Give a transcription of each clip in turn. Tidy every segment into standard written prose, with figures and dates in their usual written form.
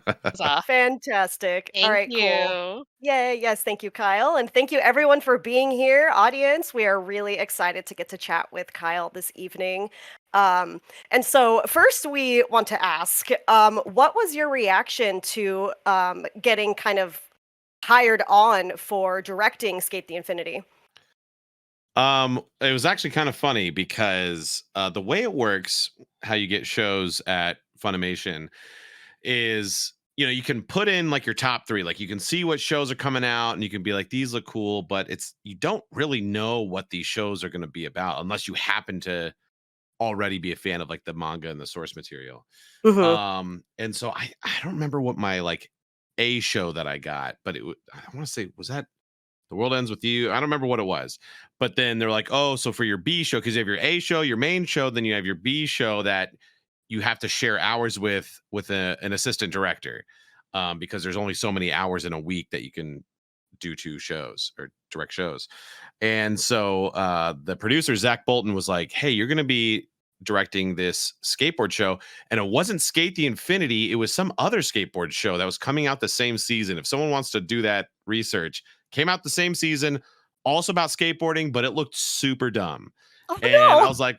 Huzzah. Fantastic. All Thank right, cool. you. Yay. Yes, thank you, Kyle. And thank you, everyone, for being here. Audience, we are really excited to get to chat with Kyle this evening. Um, and so, first, we want to ask what was your reaction to getting kind of hired on for directing Skate the Infinity? It was actually kind of funny because the way it works, how you get shows at Funimation is, you can put in like your top three, like you can see what shows are coming out and you can be like, these look cool, but you don't really know what these shows are going to be about unless you happen to already be a fan of like the manga and the source material. Hmm. And so I don't remember what my like A show that I got, but I want to say, was that The World Ends With You? I don't remember what it was. But then they're like, oh, so for your B show, because you have your A show, your main show, then you have your B show that you have to share hours with an assistant director, because there's only so many hours in a week that you can do two shows or direct shows. And so the producer, Zach Bolton, was like, hey, you're going to be directing this skateboard show. And it wasn't Skate the Infinity. It was some other skateboard show that was coming out the same season. If someone wants to do that research, came out the same season, also about skateboarding, but it looked super dumb. Oh, And no. I was like,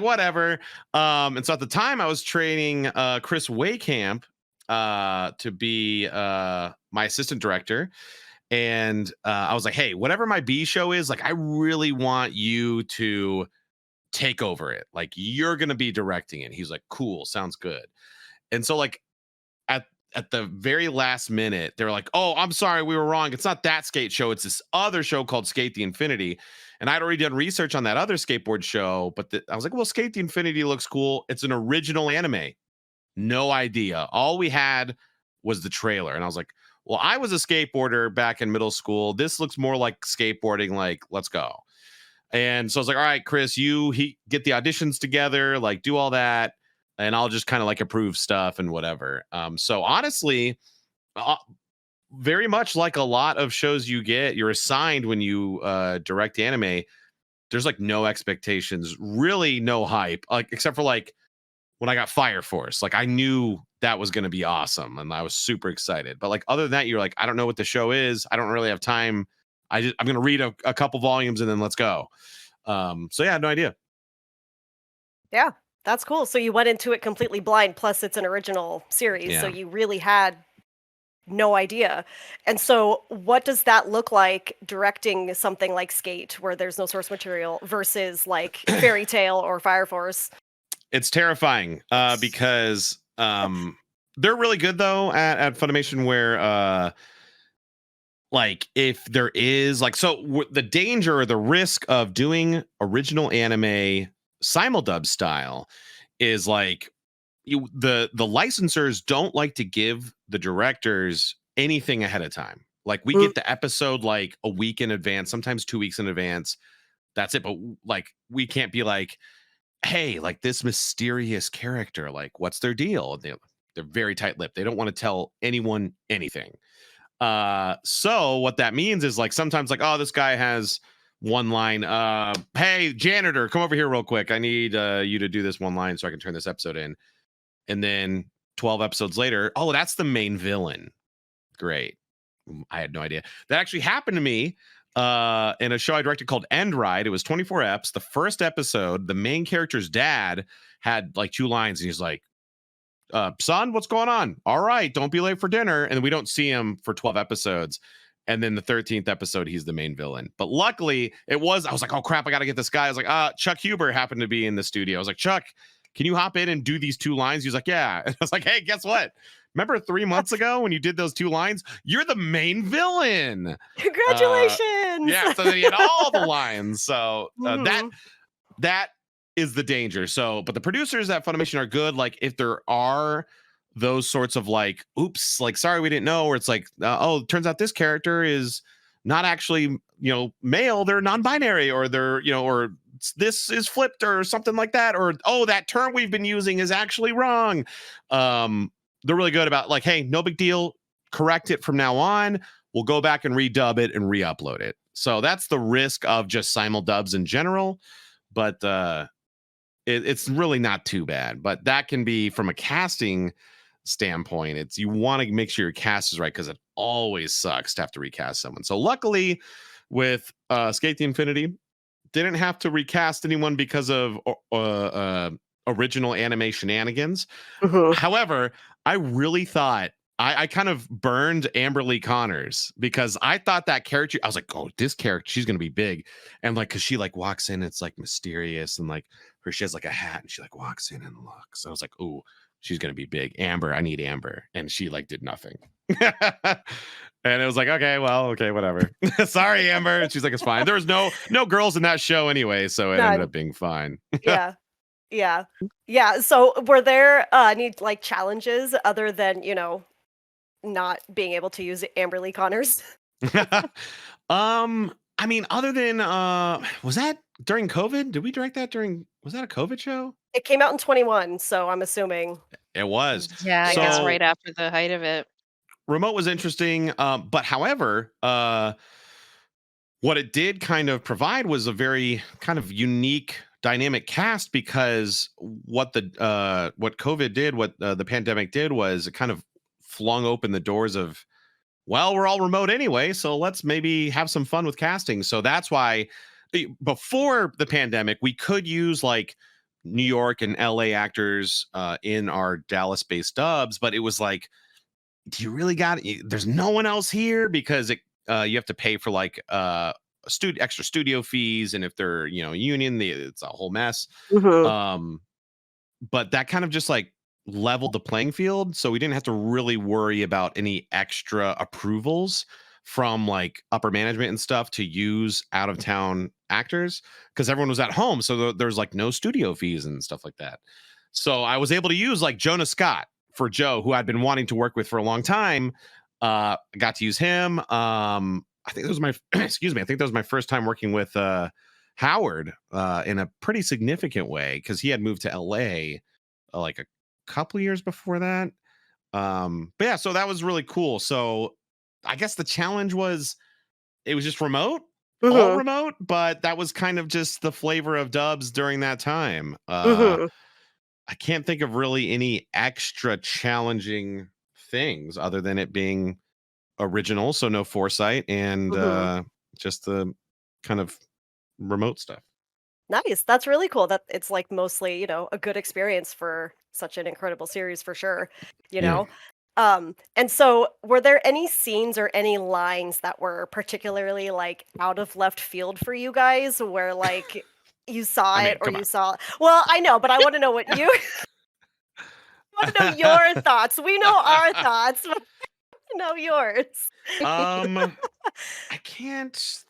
whatever. And so at the time I was training Chris Waycamp to be my assistant director. And I was like, hey, whatever my B show is, like, I really want you to take over it. Like, you're going to be directing it. He's like, cool, sounds good. And so, like, at the very last minute, they were like, oh, I'm sorry, we were wrong. It's not that skate show. It's this other show called Skate the Infinity. And I'd already done research on that other skateboard show, but I was like, well, Skate the Infinity looks cool. It's an original anime. No idea. All we had was the trailer. And I was like, well, I was a skateboarder back in middle school. This looks more like skateboarding. Like, let's go. And so I was like, all right, Chris, he get the auditions together, like do all that. And I'll just kind of like approve stuff and whatever. So honestly, uh, very much like a lot of shows you're assigned when you direct anime. There's like no expectations, really no hype, like except for like when I got Fire Force. Like I knew that was going to be awesome and I was super excited. But like other than that, you're like, I don't know what the show is. I don't really have time. I'm going to read a couple volumes and then let's go. So yeah, I had no idea. Yeah, that's cool. So you went into it completely blind, plus it's an original series, so Yeah. you really had no idea. And so what does that look like directing something like Skate where there's no source material versus like Fairy Tale or Fire Force? It's terrifying because they're really good though at Funimation where like if there is like the danger or the risk of doing original anime simuldub style is like the licensors don't like to give the directors anything ahead of time. Like we Mm. get the episode like a week in advance, sometimes 2 weeks in advance. That's it. But like we can't be like, hey, like this mysterious character, like what's their deal? They're very tight-lipped. They don't want to tell anyone anything. So what that means is like sometimes like, oh, this guy has one line, hey, janitor, come over here real quick. I need you to do this one line so I can turn this episode in. And then 12 episodes later, oh, that's the main villain. Great. I had no idea. That actually happened to me in a show I directed called End Ride. It was 24 eps. The first episode, the main character's dad had like two lines, and he's like, son, what's going on? All right, don't be late for dinner. And we don't see him for 12 episodes. And then the 13th episode, he's the main villain. But luckily, I was like, oh crap, I got to get this guy. I was like, Chuck Huber happened to be in the studio. I was like, Chuck, can you hop in and do these two lines? He was like, yeah. And I was like, hey, guess what? Remember 3 months ago when you did those two lines? You're the main villain. Congratulations. Yeah, so then he had all the lines. So Mhm. that is the danger. So, but the producers at Funimation are good. Like, if there are those sorts of like, oops, like, sorry, we didn't know, or it's like, oh, it turns out this character is not actually, male, they're non-binary, or they're, or this is flipped or something like that, or oh, that term we've been using is actually wrong. They're really good about like, hey, no big deal, correct it from now on. We'll go back and redub it and re-upload it. So that's the risk of just simuldubs in general. But it's really not too bad. But that can be from a casting standpoint. It's you want to make sure your cast is right because it always sucks to have to recast someone. So luckily, with Sk8 the Infinity, didn't have to recast anyone because of original anime shenanigans. Mhm. However, I really thought I kind of burned Amberly Connors because I thought that character, I was like, oh, this character, she's gonna be big. And like, cause she like walks in, it's like mysterious, and like she has like a hat and she like walks in and looks. So I was like, oh, she's gonna be big. Amber, I need Amber. And she like did nothing. And it was like, okay, well, okay, whatever. Sorry, Amber. And she's like, it's fine. There was no girls in that show anyway, so it ended None. up being fine. Yeah. Yeah. Yeah. So were there any like challenges other than, not being able to use Amberly Connors? I mean, other than was that during COVID? Did we direct that during was that a COVID show? It came out in 21, so I'm assuming. It was. Yeah, I guess Yeah. right So after the height of it. remote was interesting. But however, what it did kind of provide was a very kind of unique dynamic cast because what COVID did, what the pandemic did was it kind of flung open the doors of, well, we're all remote anyway, so let's maybe have some fun with casting. So that's why before the pandemic, we could use like New York and LA actors in our Dallas based dubs, but it was like, do you really there's no one else here because you have to pay for like extra studio fees, and if they're union, it's a whole mess. Mhm. Um, but that kind of just like leveled the playing field, so we didn't have to really worry about any extra approvals from like upper management and stuff to use out of town actors because everyone was at home, so there's like no studio fees and stuff like that. So I was able to use like Jonah Scott for Joe, who I'd been wanting to work with for a long time. I got to use him. I think that was my excuse me. I think that was my first time working with Howard in a pretty significant way because he had moved to LA like a couple years before that. But yeah, so that was really cool. So I guess the challenge was it was just remote, all Mhm. remote, but that was kind of just the flavor of dubs during that time. Mhm. I can't think of really any extra challenging things other than it being original, so no foresight and Mhm. just the kind of remote stuff. Nice. That's really cool that it's like mostly, a good experience for such an incredible series for sure, you Yeah. know. And so were there any scenes or any lines that were particularly like out of left field for you guys where like you saw I it mean, or come you on. saw Well, I know, but I want to know what you want to know your thoughts. We know our thoughts, but I know yours. um I can't.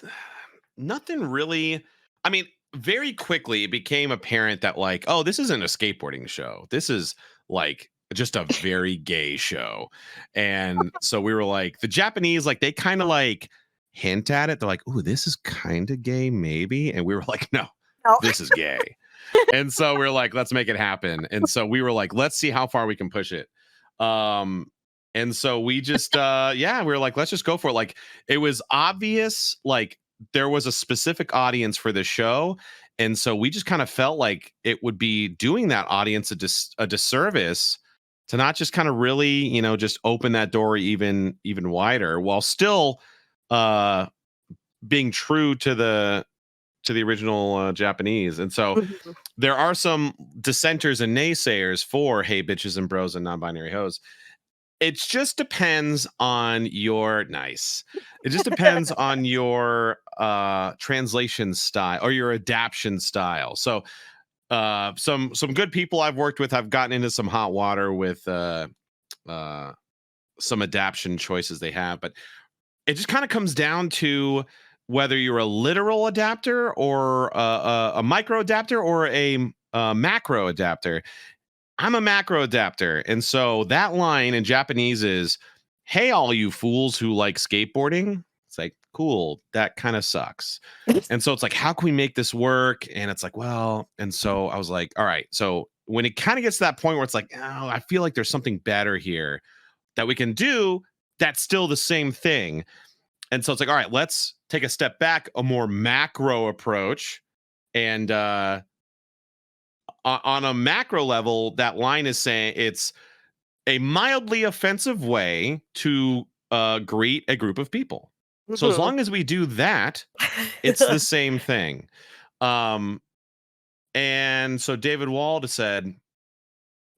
Nothing really. I mean, very quickly it became apparent that, like, oh, this isn't a skateboarding show. This is like just a very gay show. And so we were like, the Japanese, like, they kind of like hint at it. They're like, oh, this is kind of gay, maybe. And we were like, no, No. this is gay. And so we are like, let's make it happen. And so we were like, let's see how far we can push it. Um, and so we just yeah, we were like, let's just go for it. Like it was obvious, like there was a specific audience for the show. And so we just kind of felt like it would be doing that audience a disservice to not just kind of really, just open that door even wider while still uh being true to the original Japanese. And so Mhm. there are some dissenters and naysayers for hey bitches and bros and non-binary hoes. It just depends on your nice. It just depends on your translation style or your adaption style. So some good people I've worked with, I've gotten into some hot water with uh some adaption choices they have, but it just kind of comes down to whether you're a literal adapter or a micro adapter or a macro adapter. I'm a macro adapter. And so that line in Japanese is, hey, all you fools who like skateboarding. It's like, cool, that kind of sucks. And so it's like, how can we make this work? And it's like, well, and so I was like, all right. So when it kind of gets to that point where it's like, oh, I feel like there's something better here that we can do that's still the same thing. And so it's like, all right, let's take a step back, a more macro approach. And on a macro level, that line is saying it's a mildly offensive way to greet a group of people. So as Mhm. long as we do that, it's the same thing. And so David Wald said,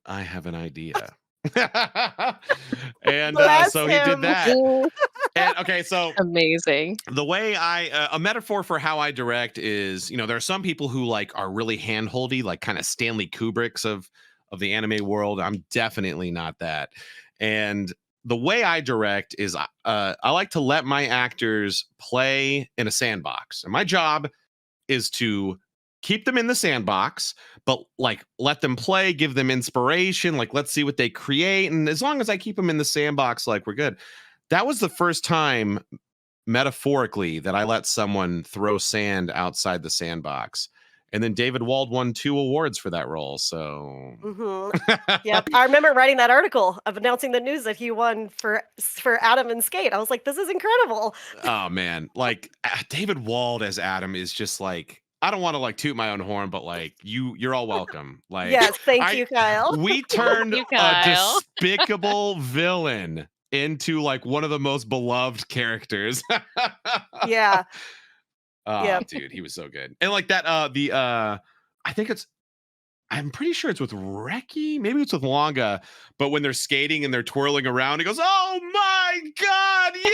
I have an idea. And Bless so he did him. that. And okay, so Amazing. the way a metaphor for how I direct is, there are some people who like are really handholdy, like kind of Stanley Kubrick's of the anime world. I'm definitely not that. And the way I direct is I like to let my actors play in a sandbox. And my job is to keep them in the sandbox, but like let them play, give them inspiration, like let's see what they create. And as long as I keep them in the sandbox, like we're good. That was the first time metaphorically that I let someone throw sand outside the sandbox. And then David Wald won 2 awards for that role. So Yep, I remember writing that article of announcing the news that he won for Adam and Sk8. I was like, this is incredible. Oh man, like David Wald as Adam is just like, I don't want to like toot my own horn, but like you're all welcome. Like Yes, thank you, Kyle. we turned You, a Kyle. despicable villain into like one of the most beloved characters. Yeah. Oh, Yep. dude, he was so good. And like that, I think I'm pretty sure it's with Reki, maybe it's with Longa, but when they're skating and they're twirling around, he goes, "Oh my god, It's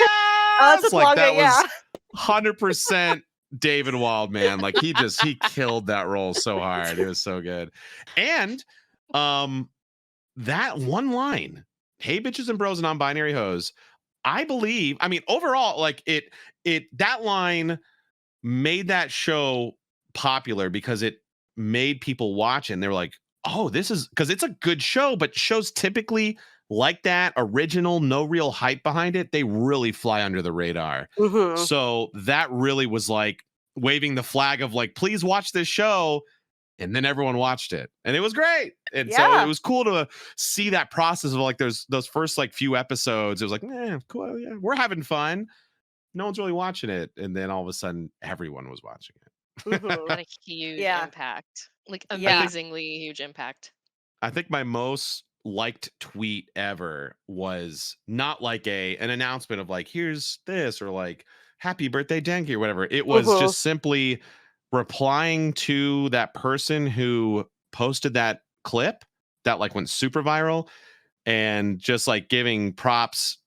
yes!" with Like Longa, that yeah. was 100% David Wald, man. Like he killed that role so hard. It was so good. And that one line, "Hey bitches and bros and non-binary hoes," I believe, I mean, overall, like that line made that show popular because it made people watch it and they were like, oh, this is because it's a good show, but shows typically like that, original, no real hype behind it, they really fly under the radar. Mhm. So that really was like waving the flag of like, please watch this show. And then everyone watched it and it was great. And so it Yeah. was cool to see that process of like there's those first like few episodes. It was like, cool, yeah, we're having fun. No one's really watching it, and then all of a sudden everyone was watching it. Mhm. Had a huge Yeah. impact. Like Yeah. amazingly huge impact. I think my most liked tweet ever was not like an announcement of like, here's this, or like happy birthday Denki or whatever. It was Mhm. just simply replying to that person who posted that clip that like went super viral and just like giving props,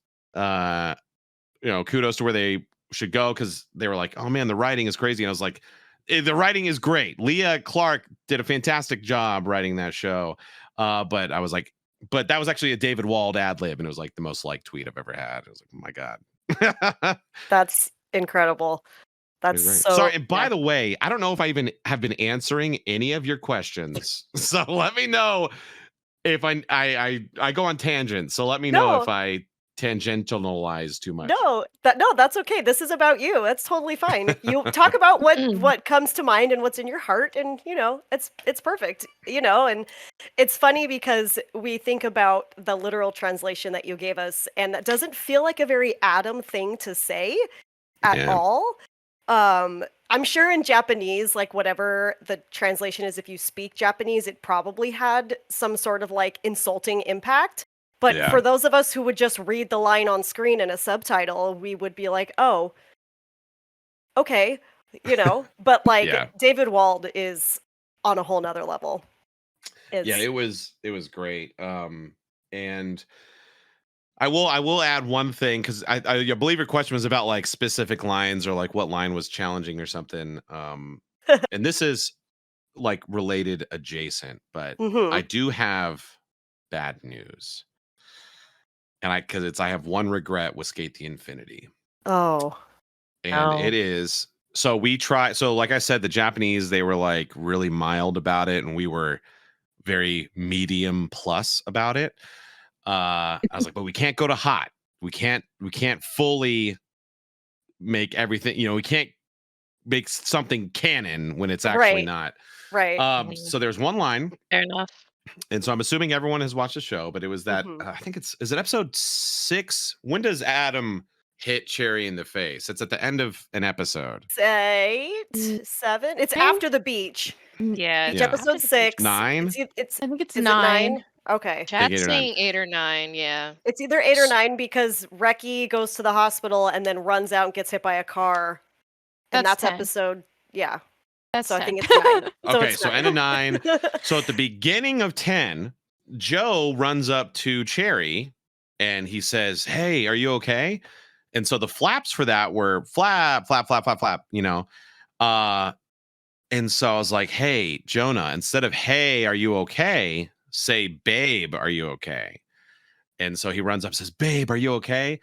kudos to where they should go, because they were like, oh man, the writing is crazy. And I was like, the writing is great. Leah Clark did a fantastic job writing that show. But I was like, but that was actually a David Wald ad lib, and it was like the most liked tweet I've ever had. I was like, oh my God. That's incredible. That's so Sorry. And by yeah. the way, I don't know if I even have been answering any of your questions. So let me know if I go on tangents. So let me know if No. I tangentialize too much. No, that's okay. This is about you. That's totally fine. You talk about what comes to mind and what's in your heart, and it's perfect. And it's funny because we think about the literal translation that you gave us, and that doesn't feel like a very Adam thing to say at Yeah. all. I'm sure in Japanese, like whatever the translation is, if you speak Japanese, it probably had some sort of like insulting impact. But Yeah. for those of us who would just read the line on screen in a subtitle, we would be like, oh, okay, But like Yeah. David Wald is on a whole nother level. Yeah, it was great. And I will add one thing, because I believe your question was about like specific lines or like what line was challenging or something. And this is like related adjacent, but I Mhm. do have bad news. And I have one regret with Skate the Infinity. Oh. And Oh. it is, so we try, so like I said, the Japanese, they were like really mild about it, and we were very medium plus about it. I was like, but we can't go to hot. We can't fully make everything, we can't make something canon when it's actually Right. not. Right. So there's one line, Fair enough. and so I'm assuming everyone has watched the show, but it was that Mhm. I think is it episode 6? When does Adam hit Cherry in the face? It's at the end of an episode. 8, Mm, 7. It's think- after the beach. Yeah. Beach Yeah. episode 6. 9? It's I think it's is it 9. 9? Okay. I think Chat's 8 or 9. saying 8 or 9, yeah. It's either 8 or 9 because Reki goes to the hospital and then runs out and gets hit by a car, and That's that's 10. episode yeah. That's So I 10. think it's 9. So Okay, it's so end of 9. 9. So at the beginning of 10, Joe runs up to Cherry and he says, "Hey, are you okay?" And so the flaps for that were flap, flap, flap, flap, flap, you know. Uh and so I was like, "Hey, Jonah, instead of hey, are you okay? Say babe, are you okay?" And so he runs up and says, "Babe, are you okay?"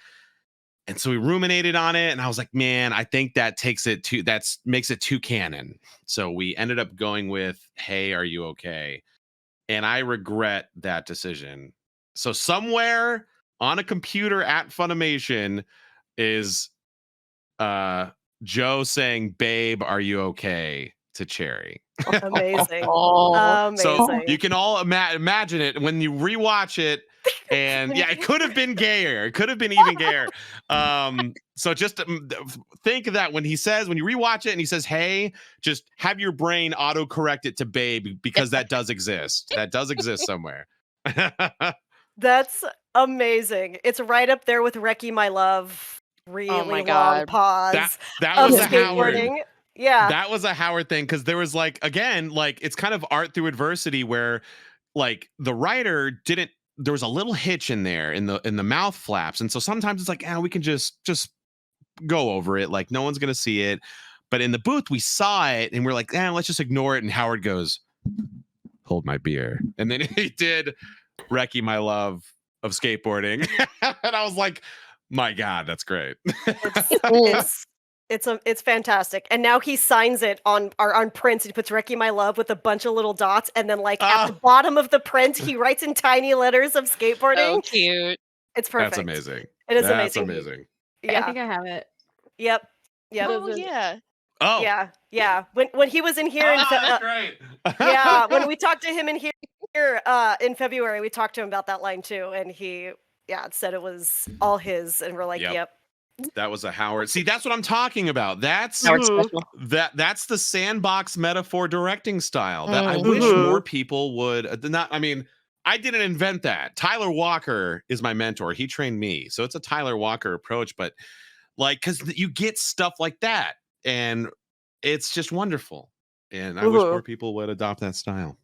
And so we ruminated on it, and I was like, "Man, I think that makes it too canon." So we ended up going with, "Hey, are you okay?" And I regret that decision. So somewhere on a computer at Funimation is uh Joe saying, "Babe, are you okay?" to Cherry. Amazing. Oh. So Amazing. you can all imagine it when you rewatch it. And yeah, it could have been gayer. It could have been even gayer. So just think of that when you rewatch it and he says, "Hey," just have your brain auto-correct it to "babe" because that does exist. That does exist somewhere. That's amazing. It's right up there with Reki My Love. Oh Really my long god. that pause that of was a Howard. skateboarding. Yeah. That was a Howard thing because there was it's kind of art through adversity where the writer didn't there was a little hitch in there in the mouth flaps, and so sometimes it's like, we can just go over it, like no one's gonna see it. But in the booth we saw it and we're like, let's just ignore it. And Howard goes, "Hold my beer," and then he did "Wrecky My Love" of skateboarding. And I was like, my god, that's great. It's it's it's fantastic. And now he signs it on prints. He puts Reki My Love with a bunch of little dots, and then like at the Ah, bottom of the print, he writes in tiny letters of So skateboarding. cute. It's that's perfect. amazing. It is That's amazing. amazing. I Yeah. think I have it. Yep. Yep. Oh, yeah. Oh, Yeah. Yeah. When he was in here in that's great. yeah, when we talked to him in here in February, we talked to him about that line too, and he said it was all his, and we're like, Yep. yep. That was a Howard. See, that's what I'm talking about. That's Howard Mhm. special. that's the sandbox metaphor directing style that I Mhm. wish more people would not. I mean, I didn't invent that. Tyler Walker is my mentor. He trained me. So it's a Tyler Walker approach, but cuz you get stuff like that and it's just wonderful. And I wish more people would adopt that style.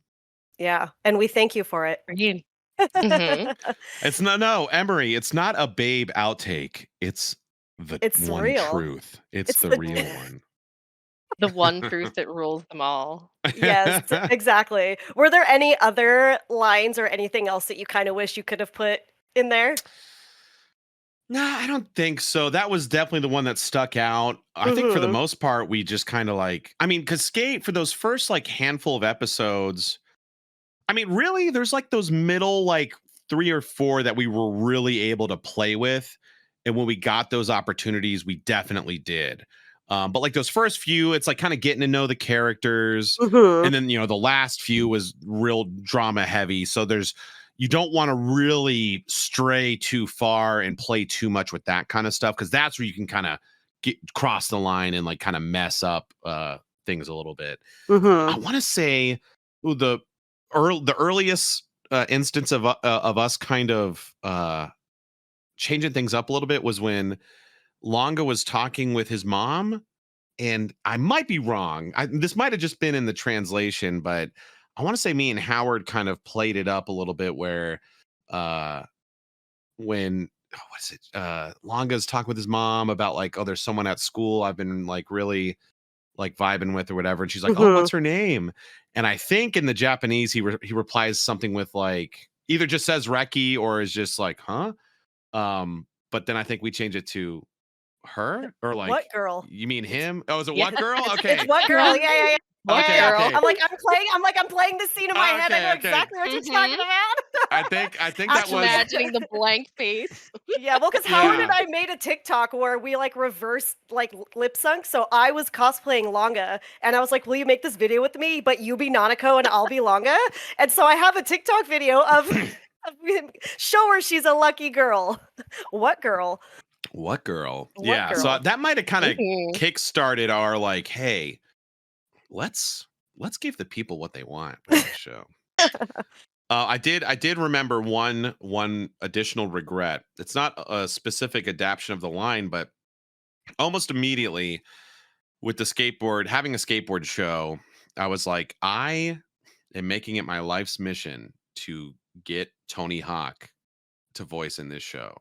Yeah, and we thank you for it. Agreed. Mhm. It's no, Emery, it's not a babe outtake. It's the It's one real. truth. It's It's the the real one. The one truth that rules them all. Yes, exactly. Were there any other lines or anything else that you kind of wish you could have put in there? No, I don't think so. That was definitely the one that stuck out. I think for the Mhm. most part, we just kind of because Skate for those first handful of episodes, I mean, really, there's those middle 3 or 4 that we were really able to play with. And when we got those opportunities, we definitely did. But those first few, it's kind of getting to know the characters. Mhm. And then, the last few was real drama heavy. So you don't want to really stray too far and play too much with that kind of stuff. Cause that's where you can kind of cross the line and kind of mess up things a little bit. Mhm. I want to say the earliest instance of us kind of changing things up a little bit was when Longa was talking with his mom, and I might be wrong. This might have just been in the translation, but I want to say me and Howard kind of played it up a little bit where uh when what is it? Longa's talking with his mom about there's someone at school I've been really vibing with or whatever, and she's like, "Oh, Mhm. what's her name?" And I think in the Japanese he replies something with either just says Reki or is just "huh?" But then I think we change it to her or What girl? you mean him? Oh, is it Yeah. what girl? It's Okay. what girl? Yeah, yeah, yeah. What Okay, Yeah, girl? okay. I'm playing the scene in my head. I know Okay, okay. exactly what you're talking Mhm. about. I think that Just Actually, was imagining the blank face. yeah, well, because Howard and yeah. I made a TikTok where we reverse lip sync. So I was cosplaying Longa, and I was like, "Will you make this video with me? But you be Nanako and I'll be Longa." And so I have a TikTok video of, show her she's a lucky girl. What girl? What girl? What Yeah. So girl? that might have kind of Mhm. kick-started our hey, let's give the people what they want with this show. I did remember one additional regret. It's not a specific adaptation of the line, but almost immediately with the skateboard, having a skateboard show, I was like, I am making it my life's mission to get Tony Hawk to voice in this show.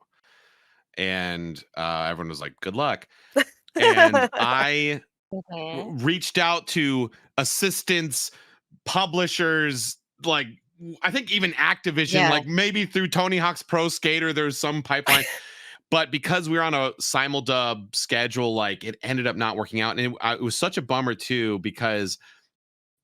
And everyone was like, good luck. And I Mhm. reached out to assistants, publishers, like I think even Activision, Yeah. like maybe through Tony Hawk's Pro Skater, there's some pipeline. But because we were on a simuldub schedule, like it ended up not working out. And it was such a bummer too, because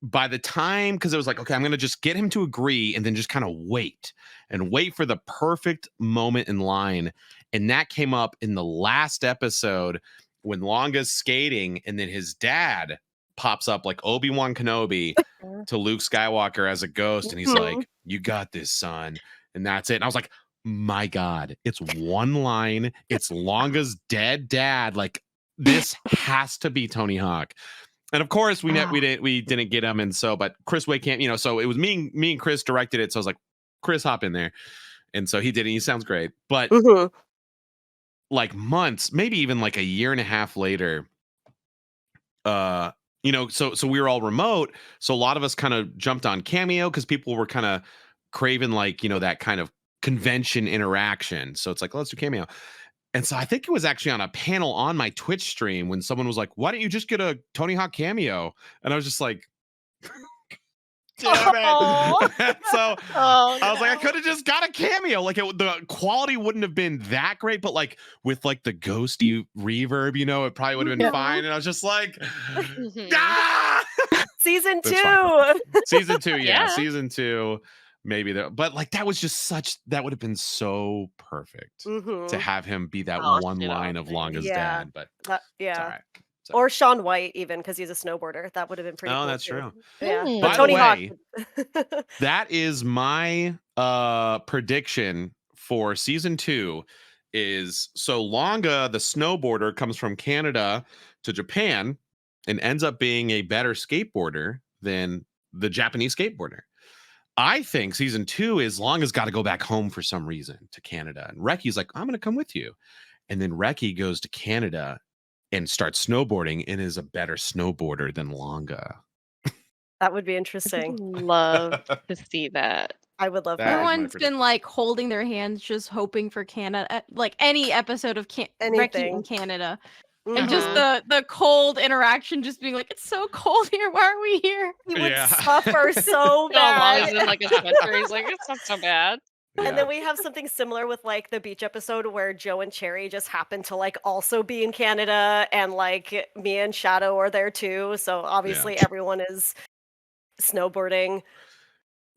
by the time, because it was like, okay, I'm going to just get him to agree and then just kind of wait and wait for the perfect moment in line. And that came up in the last episode when Longa's skating and then his dad pops up like Obi-Wan Kenobi Mhm. to Luke Skywalker as a ghost. And he's Mhm. like, you got this, son. And that's it. And I was like, my God, it's one line. It's Longa's dead dad. Like, this has to be Tony Hawk. And of course, Ah, we didn't get him, and so but Chris Wakehamp, so it was me and Chris directed it. So I was like, Chris, hop in there, and so he did. And he sounds great, but Mhm. like months, maybe even like a year and a half later, uh, so we were all remote, so a lot of us kind of jumped on Cameo because people were kind of craving like that kind of convention interaction. So it's like, let's do Cameo. And so I think it was actually on a panel on my Twitch stream when someone was like, "Why don't you just get a Tony Hawk cameo?" And I was just like, "Damn oh, it!" So oh I was like, "I no. could have just got a cameo. Like the quality wouldn't have been that great, but like with like the ghosty reverb, it probably would have been Yeah. fine." And I was just like, Mhm. "Ah!" Season That's fine. 2. Season 2, yeah, Yeah. season 2, maybe but like that was just that would have been so perfect to Mhm. have him be that Oh, one shit on line of me. Longa's Yeah. dad, but it's all Yeah. right. It's all Or Shaun White even because he's a snowboarder. That would have been pretty right. Oh, cool that's too. true. Yeah. But By the Hmm. Tony Hawk. way, that is my prediction for season 2 is so Longa, the snowboarder, comes from Canada to Japan and ends up being a better skateboarder than the Japanese skateboarder. I think season 2 is Longa's got to go back home for some reason to Canada. And Recky's like, I'm going to come with you. And then Recky goes to Canada and starts snowboarding and is a better snowboarder than Longa. That would be I would interesting. love to see that. I would love That that. is my Everyone's been prediction. like holding their hands, just hoping for Canada, like any episode of Reki in Anything. Canada, and just Mhm. the cold interaction, just being like, "It's so cold here. Why are we here?" He would Yeah. suffer so How long is bad. in like a sweater? He's like, it's not so bad. And Yeah. then we have something similar with like the beach episode where Joe and Cherry just happen to like also be in Canada and like Mia and Shadow are there too. So obviously everyone is snowboarding.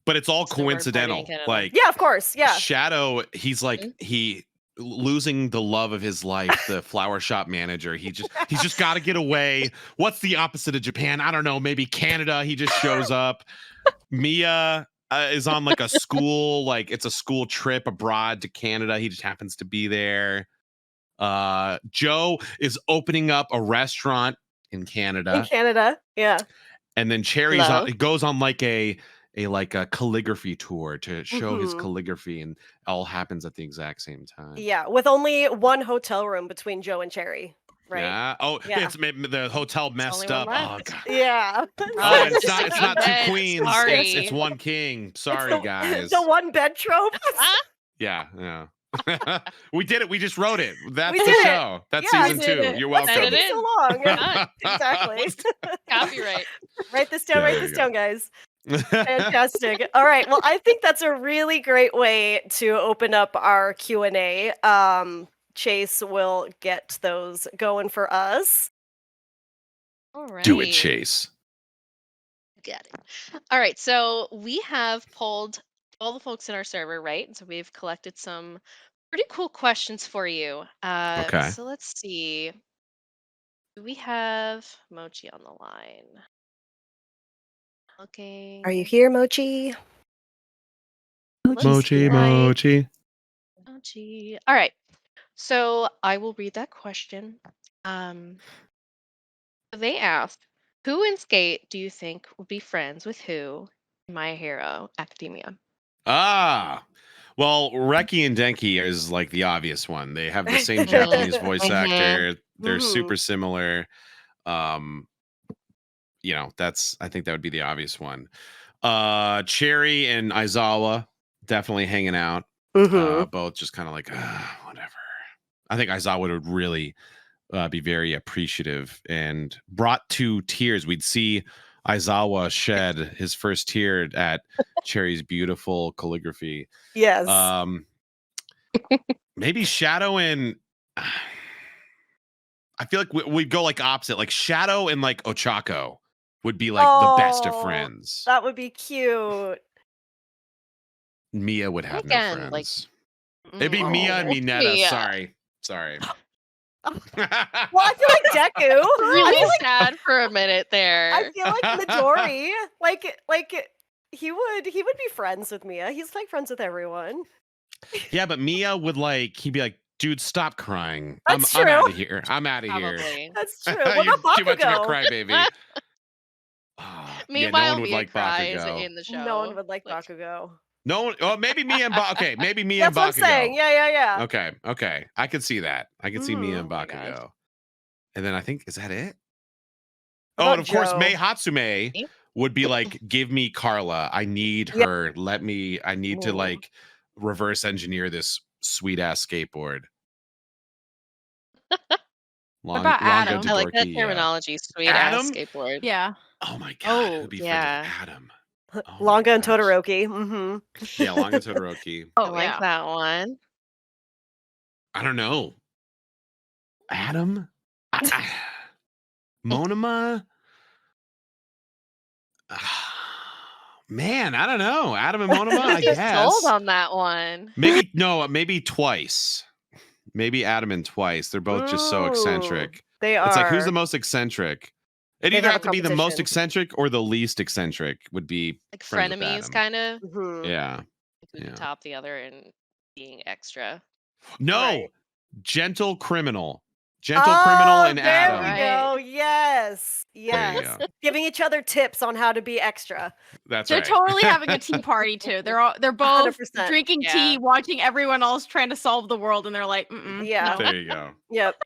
But it's all Snowboard party in coincidental. Canada. Like Yeah, of course. Yeah. Shadow, he's like Mhm. he losing the love of his life, the flower shop manager. He's just got to get away. What's the opposite of Japan? I don't know. Maybe Canada. He just shows up. Mia is on like a school, like it's a school trip abroad to Canada. He just happens to be there. Joe is opening up a restaurant in In Canada, Canada. Yeah. and then Cherry's on. Hello. It goes on like a calligraphy tour to show his Mhm. calligraphy, and it all happens at the exact same time. Yeah. With only one hotel room between Joe and Cherry. Right. Yeah. Oh, Yeah. it's the hotel There's messed only one up. Oh left. god. Yeah. Oh, Oh, it's just a not. It's king not two bed. queens. Sorry. It's one king. Sorry, the, guys. the one bed trope. Yeah. Yeah. We did it. We just wrote it. That's We the did it. show. That's Yeah, season we did 2. it. You're What's Send welcome. it taking in. so long? Yeah, Done. exactly. Copyright. Write this down. There Write you this go. down, guys. Fantastic. All right. Well, I think that's a really great way to open up our Q&A. Chase will get those going for us. All right. Do it, Chase. Got it. All right. So we have polled all the folks in our server, right? And so we've collected some pretty cool questions for you. Okay. So let's see. Do we have Mochi on the line? Looking. Are you here, Mochi? Let's Mochi, try mochi. Mochi. All right. So I will read that question. They asked, who in Skate do you think would be friends with who in My Hero Academia? Ah, well, Reki and Denki is like the obvious one. They have the same Japanese voice actor. They're super similar. Um, I think that would be the obvious one. Cherry and Aizawa definitely hanging out. Both just kind of like whatever. I think Aizawa would really be very appreciative and brought to tears. We'd see Aizawa shed his first tear at Cherry's beautiful calligraphy. Yes. Maybe Shadow and I feel like we'd go like opposite. Like Shadow and like Ochako would be like the best of friends. That would be cute. Mia would have no Again, like, friends. It'd be Mia and Mineta. Mia. Sorry. Well, I feel like Deku. Really sad for a minute there. I feel like Midori, like he would be friends with Mia. He's like friends with everyone. Yeah, but Mia would he'd be like, dude, stop crying. That's I'm true. out of here. I'm out of here. Probably. That's true. What You're about too much of a Bakugo? crybaby. Meanwhile, no one would Mia like cries Bakugo. in the show. No one would like Bakugo. No one. Oh, maybe Mia and okay, maybe Mia That's and what I'm Bakugo. saying. Yeah. Okay. I could see that. I could see Mia and my Bakugo. And then I think is that it? What Oh, and about of course, Joe? Mei Hatsume would be like, give me Carla. I need her. I need to reverse engineer this sweet ass skateboard. What about Adam? I like that terminology, sweet ass skateboard. Yeah. Oh my god, Oh, who'd be yeah. freaking Adam? Longa and Todoroki. Yeah, Longa and Todoroki. I like that one. I don't know. Adam? Monoma? Man, I don't know. Adam and Monoma, I guess. Sold on that one. Maybe twice. Maybe Adam and twice. They're both just so eccentric. They are. It's like, who's the most eccentric? It They'd either have have a to be the most competition. eccentric or the least eccentric would be Like friends with frenemies, Adam. kind of. Yeah. Who could top the other and being extra. No, Right. gentle criminal. Gentle criminal and Adam. There we go. Yes. There you go. Giving each other tips on how to be extra. That's They're right. totally having a tea party too. They're both 100%. drinking tea, watching everyone else trying to solve the world, and they're like, Yeah. There you go. Yep.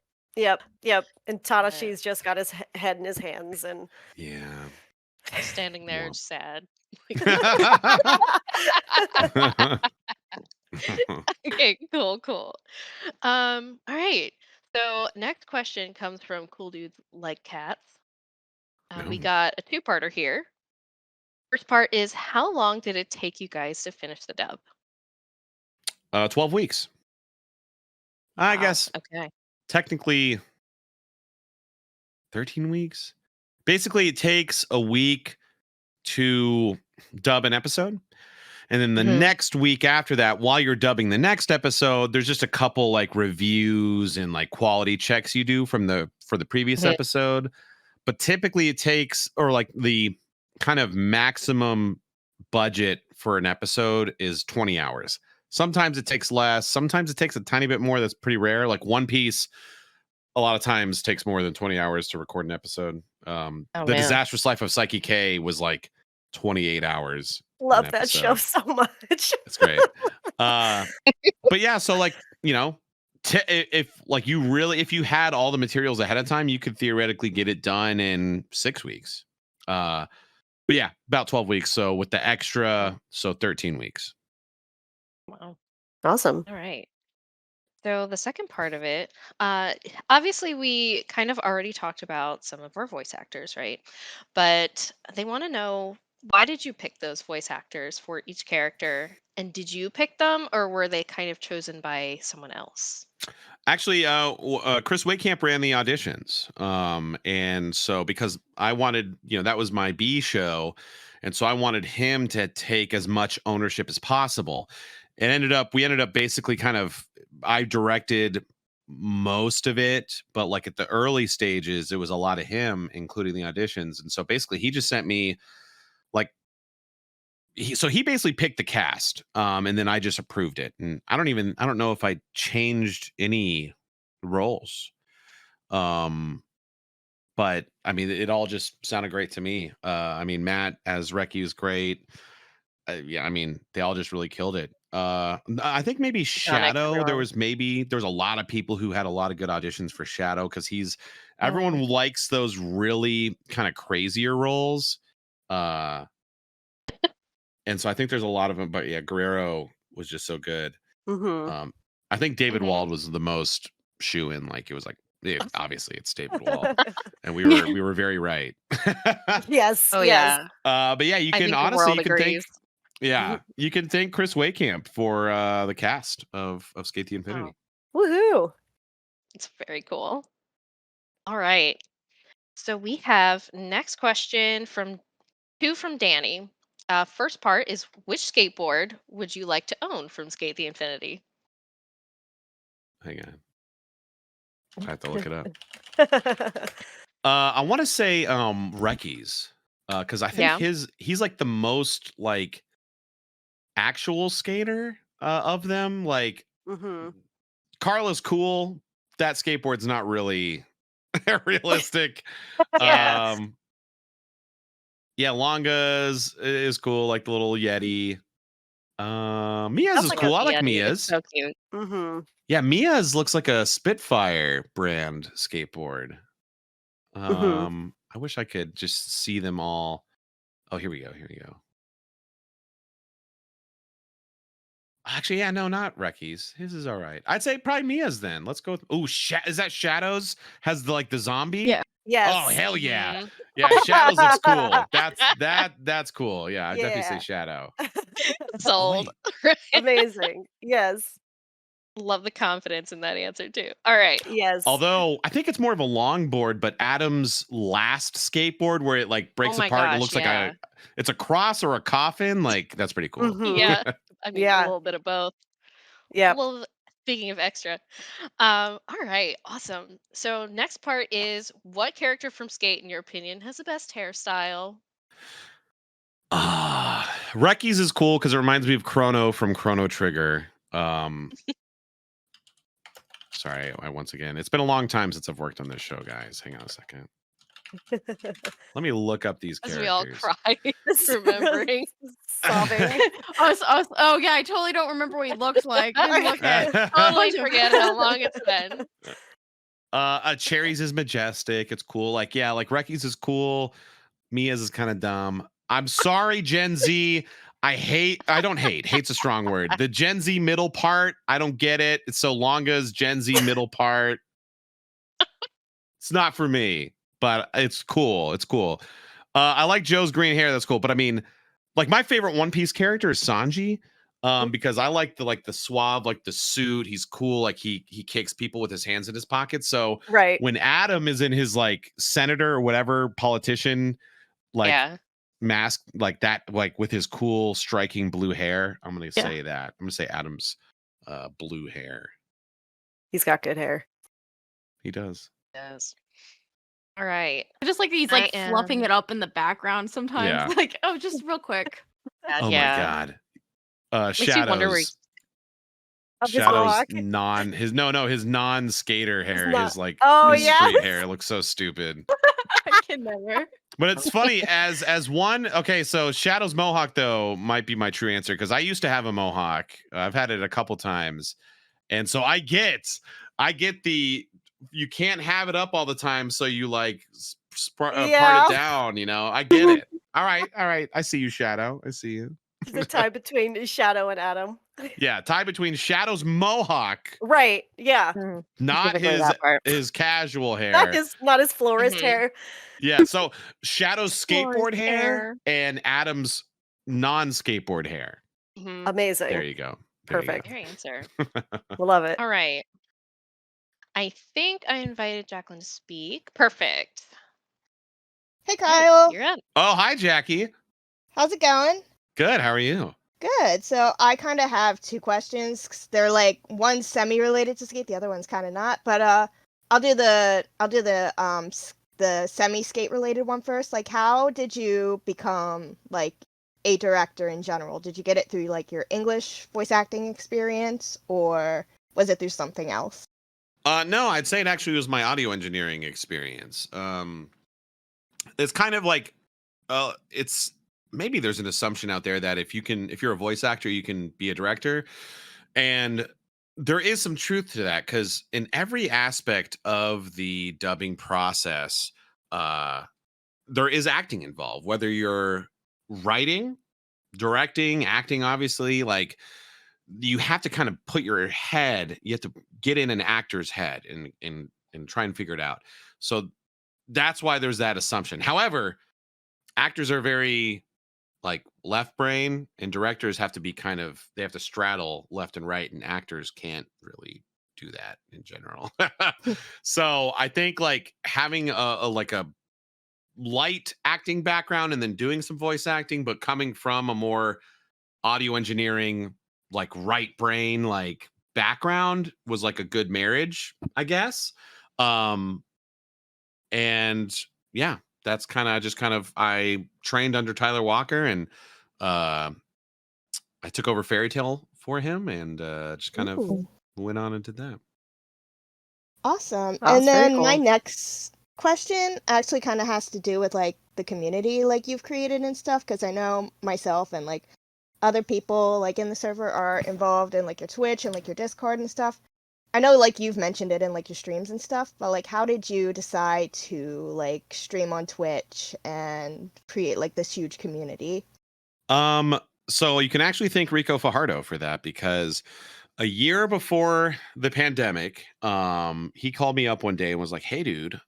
And Tadashi's just got his head in his hands and just standing there sad. Okay, cool. All right. So next question comes from Cool Dudes Like Cats. We got a two-parter here. First part is, how long did it take you guys to finish the dub? 12 weeks. I guess. Okay. Technically 13 weeks. Basically, it takes a week to dub an episode. And then the next week after that, while you're dubbing the next episode, there's just a couple reviews and quality checks you do for the previous episode. But typically it takes, or the kind of maximum budget for an episode is 20 hours. Sometimes it takes less. Sometimes it takes a tiny bit more. That's pretty rare. Like One Piece, a lot of times takes more than 20 hours to record an episode. The Disastrous Life of Psyche K was 28 hours. Love that show so much. It's great. But yeah, so if you had all the materials ahead of time, you could theoretically get it done in 6 weeks. But yeah, about 12 weeks. So with the extra, 13 weeks. Wow. Awesome. All right. So the second part of it, obviously we kind of already talked about some of our voice actors, right? But they want to know, why did you pick those voice actors for each character? And did you pick them, or were they kind of chosen by someone else? Actually, Chris Wakehamp ran the auditions. And so because I wanted, that was my B show. And so I wanted him to take as much ownership as possible. We ended up basically I directed most of it, but at the early stages, it was a lot of him, including the auditions. And so basically he just sent me he basically picked the cast, and then I just approved it. And I don't know if I changed any roles. But I mean, it all just sounded great to me. I mean, Matt as Reki is great. yeah, I mean, they all just really killed it. I think maybe Iconic, Shadow. There everyone. was a lot of people who had a lot of good auditions for Shadow because everyone Mm. likes those really kind of crazier roles. Uh, and so I think there's a lot of them. But yeah, Guerrero was just so good. Mm-hmm. I think David Mhm. Wald was the most shoe in. Like it was like obviously it's David Wald, and we Yeah. were very right. Yes, Oh, yes. yeah. But yeah, you I can think the honestly world you can thank agrees. yeah, you can thank Chris Waycamp for the cast of Skate the Oh, Infinity. Woohoo. it's very cool. All right. So we have next question from Danny. First part is, which skateboard would you like to own from Skate the Infinity? Hang on, I have to look it up. I want to say Recky's because I think Yeah. he's like the most like actual skater of them. Like Mm-hmm. Carla's cool. That skateboard's not really realistic. Yeah. Um, yeah, Longa's is cool, like the little Yeti. Mia's That's is like a cool. I like Yeti. It's Mia's. so cute. Mm-hmm. Yeah, Mia's looks like a Spitfire brand skateboard. Mm-hmm. I wish I could just see them all. Oh, here we go. Here we go. Actually, yeah, no, not Recky's. His is all right. I'd say probably Mia's then. Let's go with is that Shadows? Has the like the zombie? Yeah. Oh, Yes. hell yeah. Mhm. Yeah, Shadows looks cool. That's cool. Yeah, I'd definitely say Yeah. Shadow. Oh, Sold. wait. Amazing. Yes. Love the confidence in that answer too. All right. Yes. Although I think it's more of a longboard, but Adam's last skateboard where it like Oh breaks my apart and it gosh. looks like Yeah. it's a cross or a coffin, like that's pretty cool. Mm-hmm. Yeah. I mean, a Yeah. little bit of both. Yep. Well, speaking of extra, all right, awesome. So next part is, what character from Skate, in your opinion, has the best hairstyle? Recky's is cool because it reminds me of Chrono from Chrono Trigger. Sorry, once again, it's been a long time since I've worked on this show, guys. Hang on a second. Let me look up these As we all characters. cry, remembering. Sobbing. Oh yeah, I totally don't remember what he looks like. Didn't look at Totally bunch of- forget how long it's been. Cherry's is majestic. It's cool. Like, yeah, like Recky's is cool. Mia's is kind of dumb. I'm sorry, Gen Z. I don't hate. Hate's a strong word. The Gen Z middle part, I don't get it. It's so Longa's Gen Z middle part. It's not for me, but it's cool. It's cool. I like Joe's green hair. That's cool. But I mean, like my favorite One Piece character is Sanji. Because I like the suave, like the suit. He's cool. Like he kicks people with his hands in his pockets. So Right. when Adam is in his like senator or whatever politician like Yeah. mask like that, like with his cool striking blue hair, I'm gonna Yeah. say that. I'm gonna say Adam's blue hair. He's got good hair. He does. Yes. All right. I just like he's I like fluffing am. it up in the background sometimes. Yeah. Like, oh, just real quick. Oh Yeah. my god. Makes you wonder where. Shadows. Of his Shadows mohawk. his non-skater hair, not- his like Oh, his yeah. street hair looks so stupid. I can never. But it's funny as one. Okay, so Shadow's mohawk though might be my true answer because I used to have a mohawk. I've had it a couple times, and so I get the you can't have it up all the time, so you like part Yeah. it down. You know, I get it. All right. I see you, Shadow. I see you. The tie between Shadow and Adam. Yeah, tie between Shadow's mohawk, Right. Yeah. not Specifically that part. his casual hair. Not his florist Mhm. hair. Yeah, so Shadow's skateboard Florist hair hair. and Adam's non-skateboard hair. Mhm. Amazing. There you go. There you Perfect. Your answer. We love it. All right. I think I invited Jacqueline to speak. Perfect. Hey All right, Kyle, you're up. Oh, hi, Jackie. how's it going? Good. How are you? Good. So I kind of have two questions. 'Cause they're like one's semi-related to skate, the other one's kind of not. But I'll do the the semi-skate related one first. Like, how did you become like a director in general? Did you get it through like your English voice acting experience, or was it through something else? No, I'd say it actually was my audio engineering experience. It's kind of like, it's maybe there's an assumption out there that if you're a voice actor, you can be a director. And there is some truth to that, because in every aspect of the dubbing process, there is acting involved, whether you're writing, directing, acting, obviously, like you have to kind of put your head, you have to get in an actor's head and try and figure it out. So that's why there's that assumption. However, actors are very like left brain, and directors have to be they have to straddle left and right, and actors can't really do that in general. So I think like having a like a light acting background and then doing some voice acting, but coming from a more audio engineering, like right brain, like background was like a good marriage, I guess. Um, and yeah, that's kind of I trained under Tyler Walker, and uh I took over Fairy Tale for him, and just kind of Ooh. went on and did that. Awesome. Wow, And that's very then my cool. next question actually kind of has to do with like the community like you've created and stuff, because I know myself and like other people like in the server are involved in like your Twitch and like your Discord and stuff. I know like you've mentioned it in like your streams and stuff, but like how did you decide to like stream on Twitch and create like this huge community? So you can actually thank Rico Fajardo for that, because a year before the pandemic, he called me up one day and was like, "Hey, dude,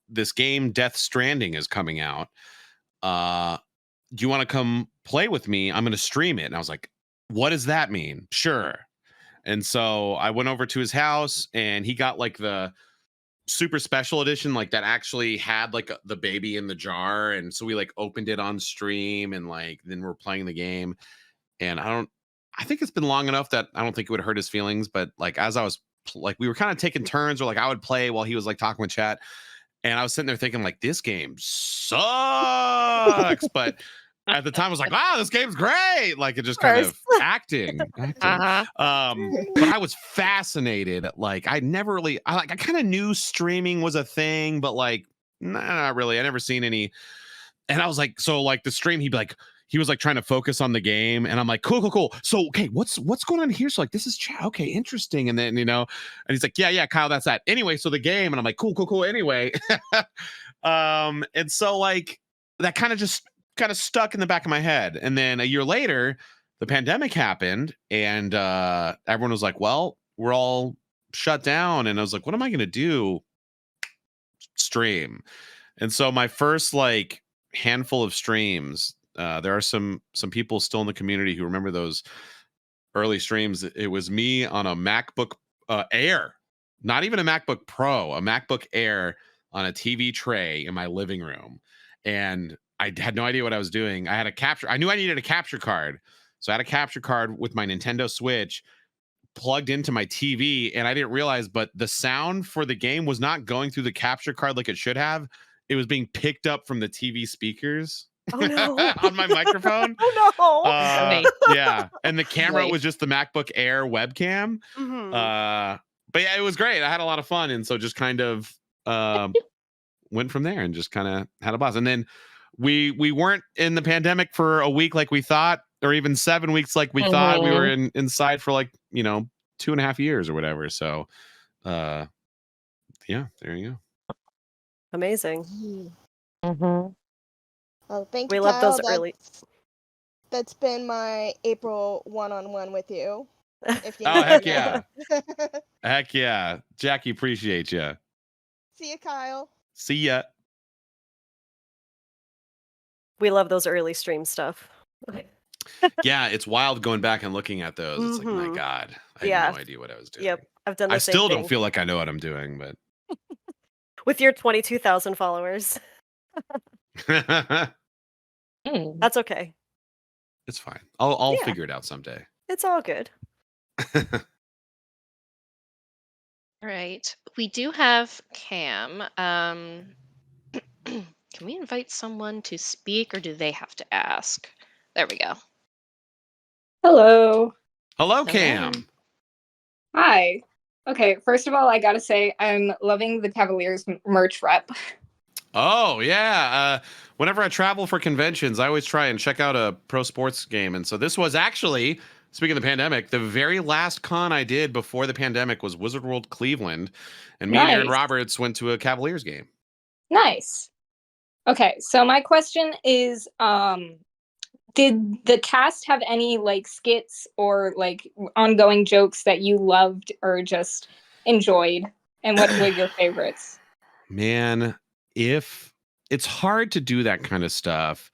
this game Death Stranding is coming out. Do you want to come play with me? I'm going to stream it." And I was like, "What does that mean?" Sure. And so I went over to his house, and he got like the super special edition, like that actually had like the baby in the jar. And so we like opened it on stream, and like then we're playing the game. And I think it's been long enough that I don't think it would hurt his feelings. But like as I was like, we were kind of taking turns, or like I would play while he was like talking with chat. And I was sitting there thinking like, this game sucks. But at the time I was like, wow, this game's great. Like it just Of kind course. of acting. Uh-huh. But I was fascinated. Like I never really, I kind of knew streaming was a thing, but like, nah, not really. I never seen any. And I was like, so like the stream, he was like trying to focus on the game, and I'm like, cool. So okay, what's going on here? So like, this is chat. Okay, interesting. And then and he's like, yeah, Kyle, that's that. Anyway, so the game, and I'm like, cool. Anyway, and so like that kind of stuck in the back of my head. And then a year later, the pandemic happened, and everyone was like, well, we're all shut down, and I was like, what am I gonna do? Stream. And so my first like handful of streams, there are some people still in the community who remember those early streams. It was me on a MacBook Air, not even a MacBook Pro, a MacBook Air on a TV tray in my living room. And I had no idea what I was doing. I knew I needed a capture card. So I had a capture card with my Nintendo Switch plugged into my TV, and I didn't realize, but the sound for the game was not going through the capture card like it should have. It was being picked up from the TV speakers Oh no. on my microphone. Oh no. Wait. Yeah, and the camera Wait. was just the MacBook Air webcam. Mhm. But yeah, it was great. I had a lot of fun, and so just kind of went from there and just kind of had a blast. And then we weren't in the pandemic for a week like we thought, or even 7 weeks like we thought. We were inside for like 2.5 years or whatever. So yeah, there you go. Amazing. Mm-hmm. Well, thank We you, love Kyle. those early. That's been my April one-on-one with you. If you Oh, need heck me. yeah. Heck yeah. Jackie, appreciate you. See you, Kyle. See ya. We love those early stream stuff. Yeah, it's wild going back and looking at those. It's like, my Mhm. God, I Yeah. had no idea what I was doing. Yep. I've done the I same still thing. don't feel like I know what I'm doing, but With your 22,000 followers. Mm. That's okay. it's fine. I'll Yeah. figure it out someday. It's all good. All right. We do have Cam. Can we invite someone to speak, or do they have to ask? There we go. Hello. Hello, Hello. Cam. Hi. Okay, first of all, I gotta say I'm loving the Cavaliers merch rep. Oh yeah. Whenever I travel for conventions, I always try and check out a pro sports game. And so this was actually, speaking of the pandemic, the very last con I did before the pandemic was Wizard World Cleveland, and me and Aaron Nice. Roberts went to a Cavaliers game. Nice. Okay, so my question is, did the cast have any like skits or like ongoing jokes that you loved or just enjoyed? And what were your favorites? Man, if it's hard to do that kind of stuff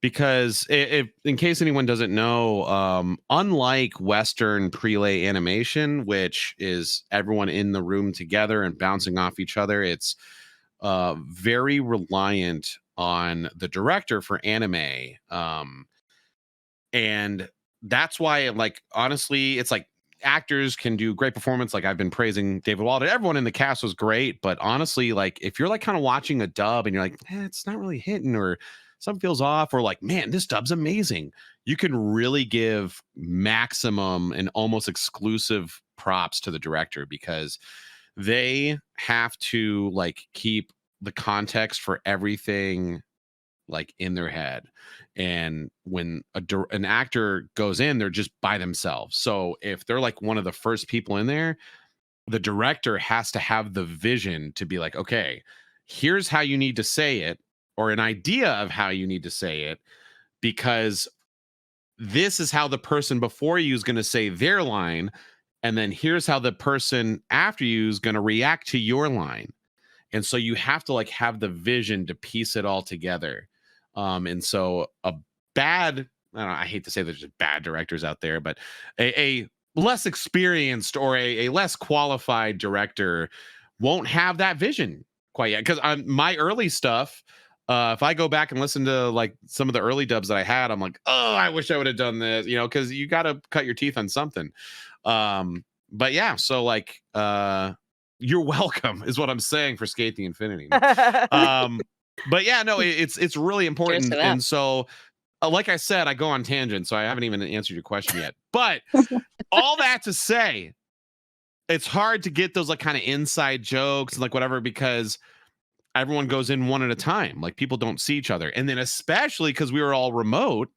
because if in case anyone doesn't know, unlike Western prelay animation, which is everyone in the room together and bouncing off each other, it's very reliant on the director for anime. And that's why, like, honestly, it's like actors can do great performance. Like I've been praising David Walden. Everyone in the cast was great, but honestly, like if you're like kind of watching a dub and you're like, it's not really hitting or something feels off, or like, man, this dub's amazing, you can really give maximum and almost exclusive props to the director because they have to like keep the context for everything like in their head. And when an actor goes in, they're just by themselves. So if they're like one of the first people in there, the director has to have the vision to be like, okay, here's how you need to say it, or an idea of how you need to say it, because this is how the person before you is going to say their line. And then here's how the person after you is going to react to your line. And so you have to like have the vision to piece it all together. And so a bad, I don't know, I hate to say there's just bad directors out there, but a less experienced or a less qualified director won't have that vision quite yet. Because on my early stuff, if I go back and listen to like some of the early dubs that I had, I'm like, oh, I wish I would have done this, you know, because you got to cut your teeth on something. But yeah, so like, you're welcome is what I'm saying for Skate the Infinity. But yeah, no, it's really Cheers important. to that. And so, like I said, I go on tangent, so I haven't even answered your question yet. But all that to say, it's hard to get those like kind of inside jokes and like whatever because everyone goes in one at a time. Like people don't see each other, and then especially because we were all remote,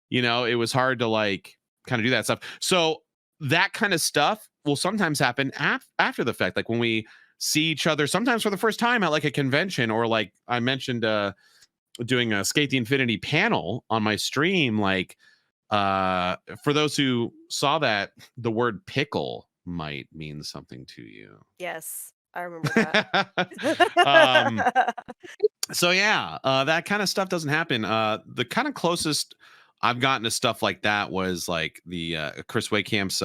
you know, it was hard to like kind of do that stuff. So that kind of stuff will sometimes happen after the fact, like when we see each other sometimes for the first time at like a convention, or like I mentioned doing a Skate the Infinity panel on my stream. Like for those who saw that, the word pickle might mean something to you. Yes, I remember that. So yeah, that kind of stuff doesn't happen. The kind of closest I've gotten to stuff like that was like the Chris Waycamp's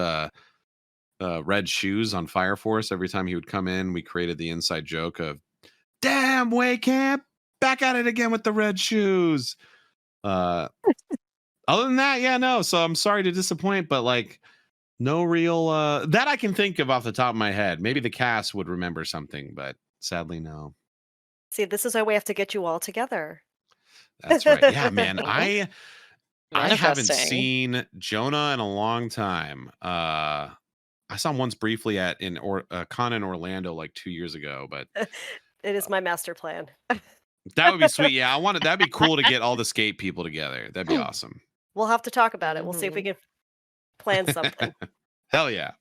red shoes on Fire Force. Every time he would come in, we created the inside joke of, "Damn, Waycamp, back at it again with the red shoes." Other than that, yeah, no. So I'm sorry to disappoint, but like no real that I can think of off the top of my head. Maybe the cast would remember something, but sadly, no. See, this is why we have to get you all together. That's right. Yeah, man. I haven't Manifesting. seen Jonah in a long time. I saw him once briefly at a con in Orlando like 2 years ago, but It is my master plan. that would be sweet. Yeah, that'd be cool to get all the skate people together. That'd be awesome. We'll have to talk about it. We'll see if we can plan something. Hell yeah.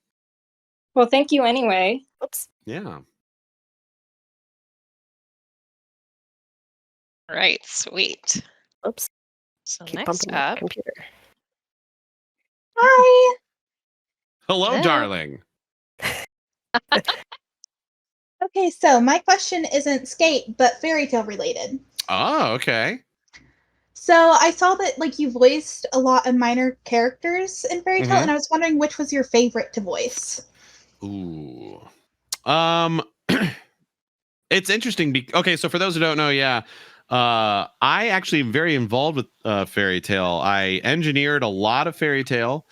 Well, thank you anyway. Oops. Yeah. All right, sweet. Oops. So Keep next bumping my up, computer. Hi. Hello, Hello. darling. Okay, so my question isn't skate, but fairy tale related. Oh, okay. So I saw that like you voiced a lot of minor characters in fairy tale, Mhm. and I was wondering which was your favorite to voice. Ooh. It's interesting. Okay, so for those who don't know, yeah, I actually am very involved with fairy tale. I engineered a lot of fairy tale.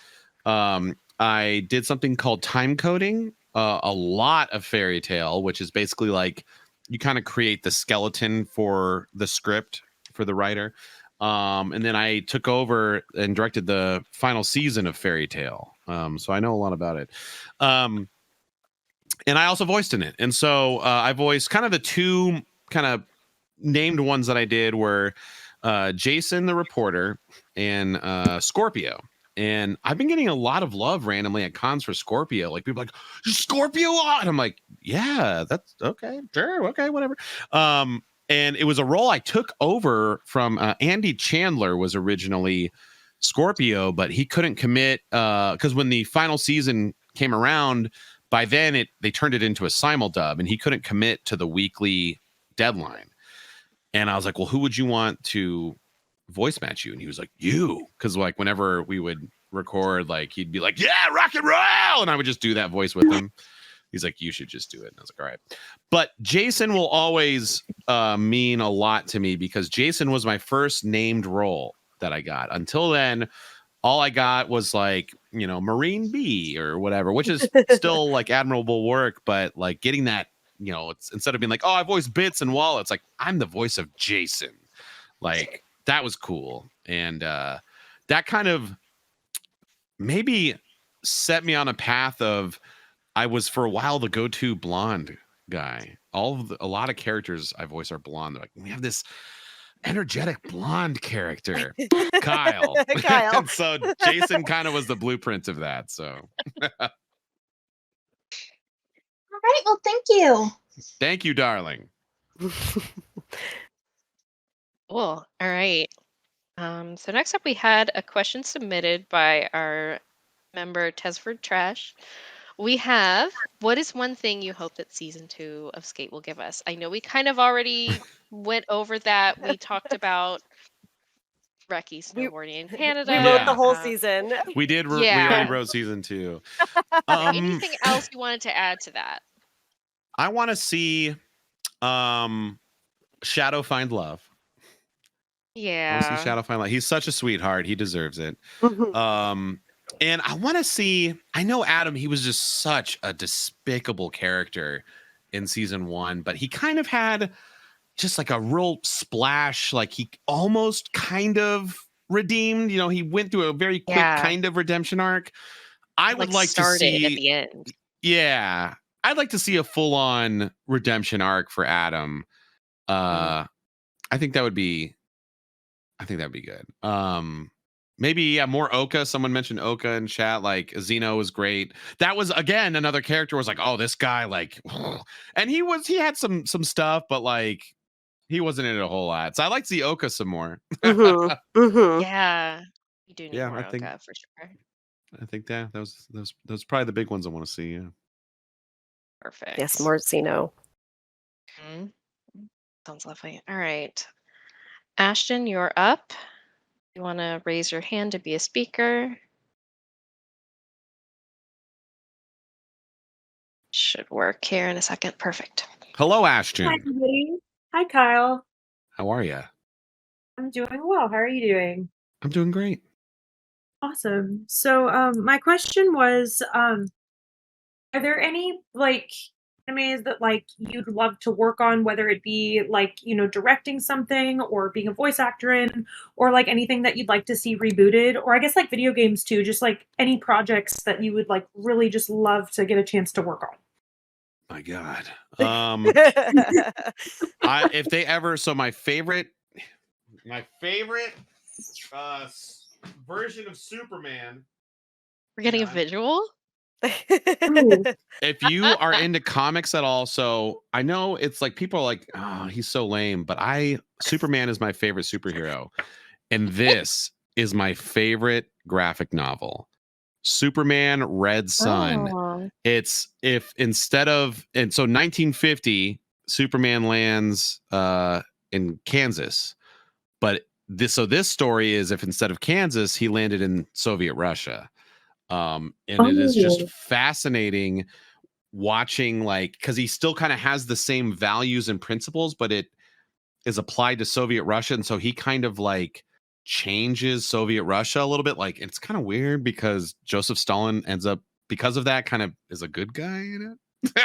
I did something called time coding, a lot of fairy tale, which is basically like you kind of create the skeleton for the script for the writer. And then I took over and directed the final season of fairy tale. So I know a lot about it. And I also voiced in it. And so I voiced kind of the two kind of named ones that I did were Jason the reporter and Scorpio. And I've been getting a lot of love randomly at cons for Scorpio. Like people are like, Scorpio on. I'm like, yeah, that's okay, sure, okay, whatever. And it was a role I took over from Andy Chandler was originally Scorpio, but he couldn't commit because when the final season came around, by then they turned it into a simuldub, and he couldn't commit to the weekly deadline. And I was like, well, who would you want to voice match you? And he was like, you, because like whenever we would record, like he'd be like, yeah, rock and roll, and I would just do that voice with him. He's like, you should just do it. And I was like, all right. But Jason will always mean a lot to me because Jason was my first named role that I got. Until then, all I got was like, you know, Marine B or whatever, which is still like admirable work. But like getting that, you know, it's instead of being like, oh, I voice Bits and Wallets, like I'm the voice of Jason. Like that was cool. And that kind of maybe set me on a path of, I was for a while the go-to blonde guy. A lot of characters I voice are blonde. They're like, we have this energetic blonde character, Kyle. Kyle. And so Jason kind of was the blueprint of that. So All right. Well, thank you. thank you, darling. Cool. All right. So next up, we had a question submitted by our member Tesford Trash. We have, what is one thing you hope that season 2 of Sk8 will give us? I know we kind of already went over that. We talked about Reki snowboarding in Canada. We wrote Yeah. the whole season. We did. We Yeah. already wrote season 2. Anything else you wanted to add to that? I want to see Shadow find love. I want to see Yeah. Shadow find love. He's such a sweetheart. He deserves it. Mhm. And I want to see, I know Adam, he was just such a despicable character in season 1, but he kind of had just like a real splash. Like he almost kind of redeemed, you know, he went through a very quick Yeah. kind of redemption arc. I would like to started at see, the end. yeah, I'd like to see a full on redemption arc for Adam. I think that would be, good. Maybe more Oka. Someone mentioned Oka in chat. Like Zeno was great. That was again another character was like, oh, this guy like, and he had some stuff, but like he wasn't in it a whole lot. So I like to see Oka some more. Mhm. Mhm. Yeah. You do need Yeah, more I think- Oka for sure. I think that those probably the big ones I want to see. Yeah. Perfect. Yes, more Zeno. Mhm. Sounds lovely. All right. Ashton, you're up. You want to raise your hand to be a speaker? Should work here in a second. Perfect. Hello, Hi, Ashton. everybody. Hi, Kyle. How are you? I'm doing well. How are you doing? I'm doing great. Awesome. So, my question was, are there any animes that you'd love to work on, whether it be directing something or being a voice actor in, or anything that you'd like to see rebooted, or I guess video games too, just any projects that you would really just love to get a chance to work on. My God. If they ever, so my favorite version of Superman. We're getting Yeah. a visual? If you are into comics at all, so I know it's like people are like, oh, he's so lame, but Superman is my favorite superhero. And this is my favorite graphic novel. Superman Red Sun. Oh. It's if instead of, and so 1950, Superman lands in Kansas. But this story is if instead of Kansas, he landed in Soviet Russia. And it is just fascinating watching because he still kind of has the same values and principles, but it is applied to Soviet Russia. And so he kind of changes Soviet Russia a little bit. It's kind of weird because Joseph Stalin ends up, because of that, kind of is a good guy in it.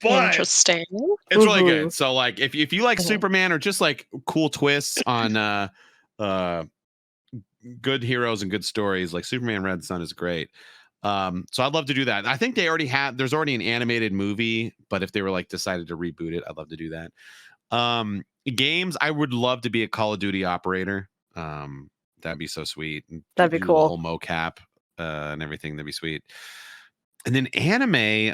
But Interesting. it's really good. So if you like Superman or just cool twists on good heroes and good stories, Superman Red Sun is great. So I'd love to do that. I think there's already an animated movie, but if they were decided to reboot it, I'd love to do that. Games, I would love to be a Call of Duty operator. That'd be so sweet. And That'd be do cool. the whole mocap and everything. That'd be sweet. And then anime,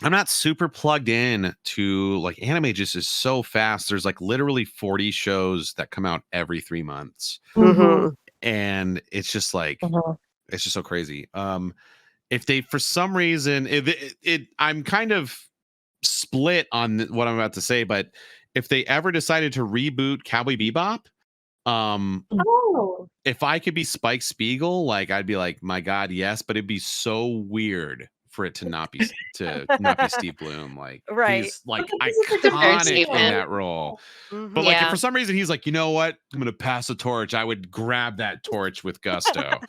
I'm not super plugged in to like anime. Just is so fast. There's like literally 40 shows that come out every 3 months, Mm-hmm. and it's just like Mhm. it's just so crazy. If they for some reason, if I'm kind of split on what I'm about to say, but if they ever decided to reboot Cowboy Bebop, Oh, if I could be Spike Spiegel, like I'd be like, my God, yes, but it'd be so weird for it to not be Steve Bloom. Like Right. he's like okay, this is a a fair iconic in statement. that role. Mhm. But like if Yeah. for some reason he's like, you know what, I'm gonna pass the torch, I would grab that torch with gusto,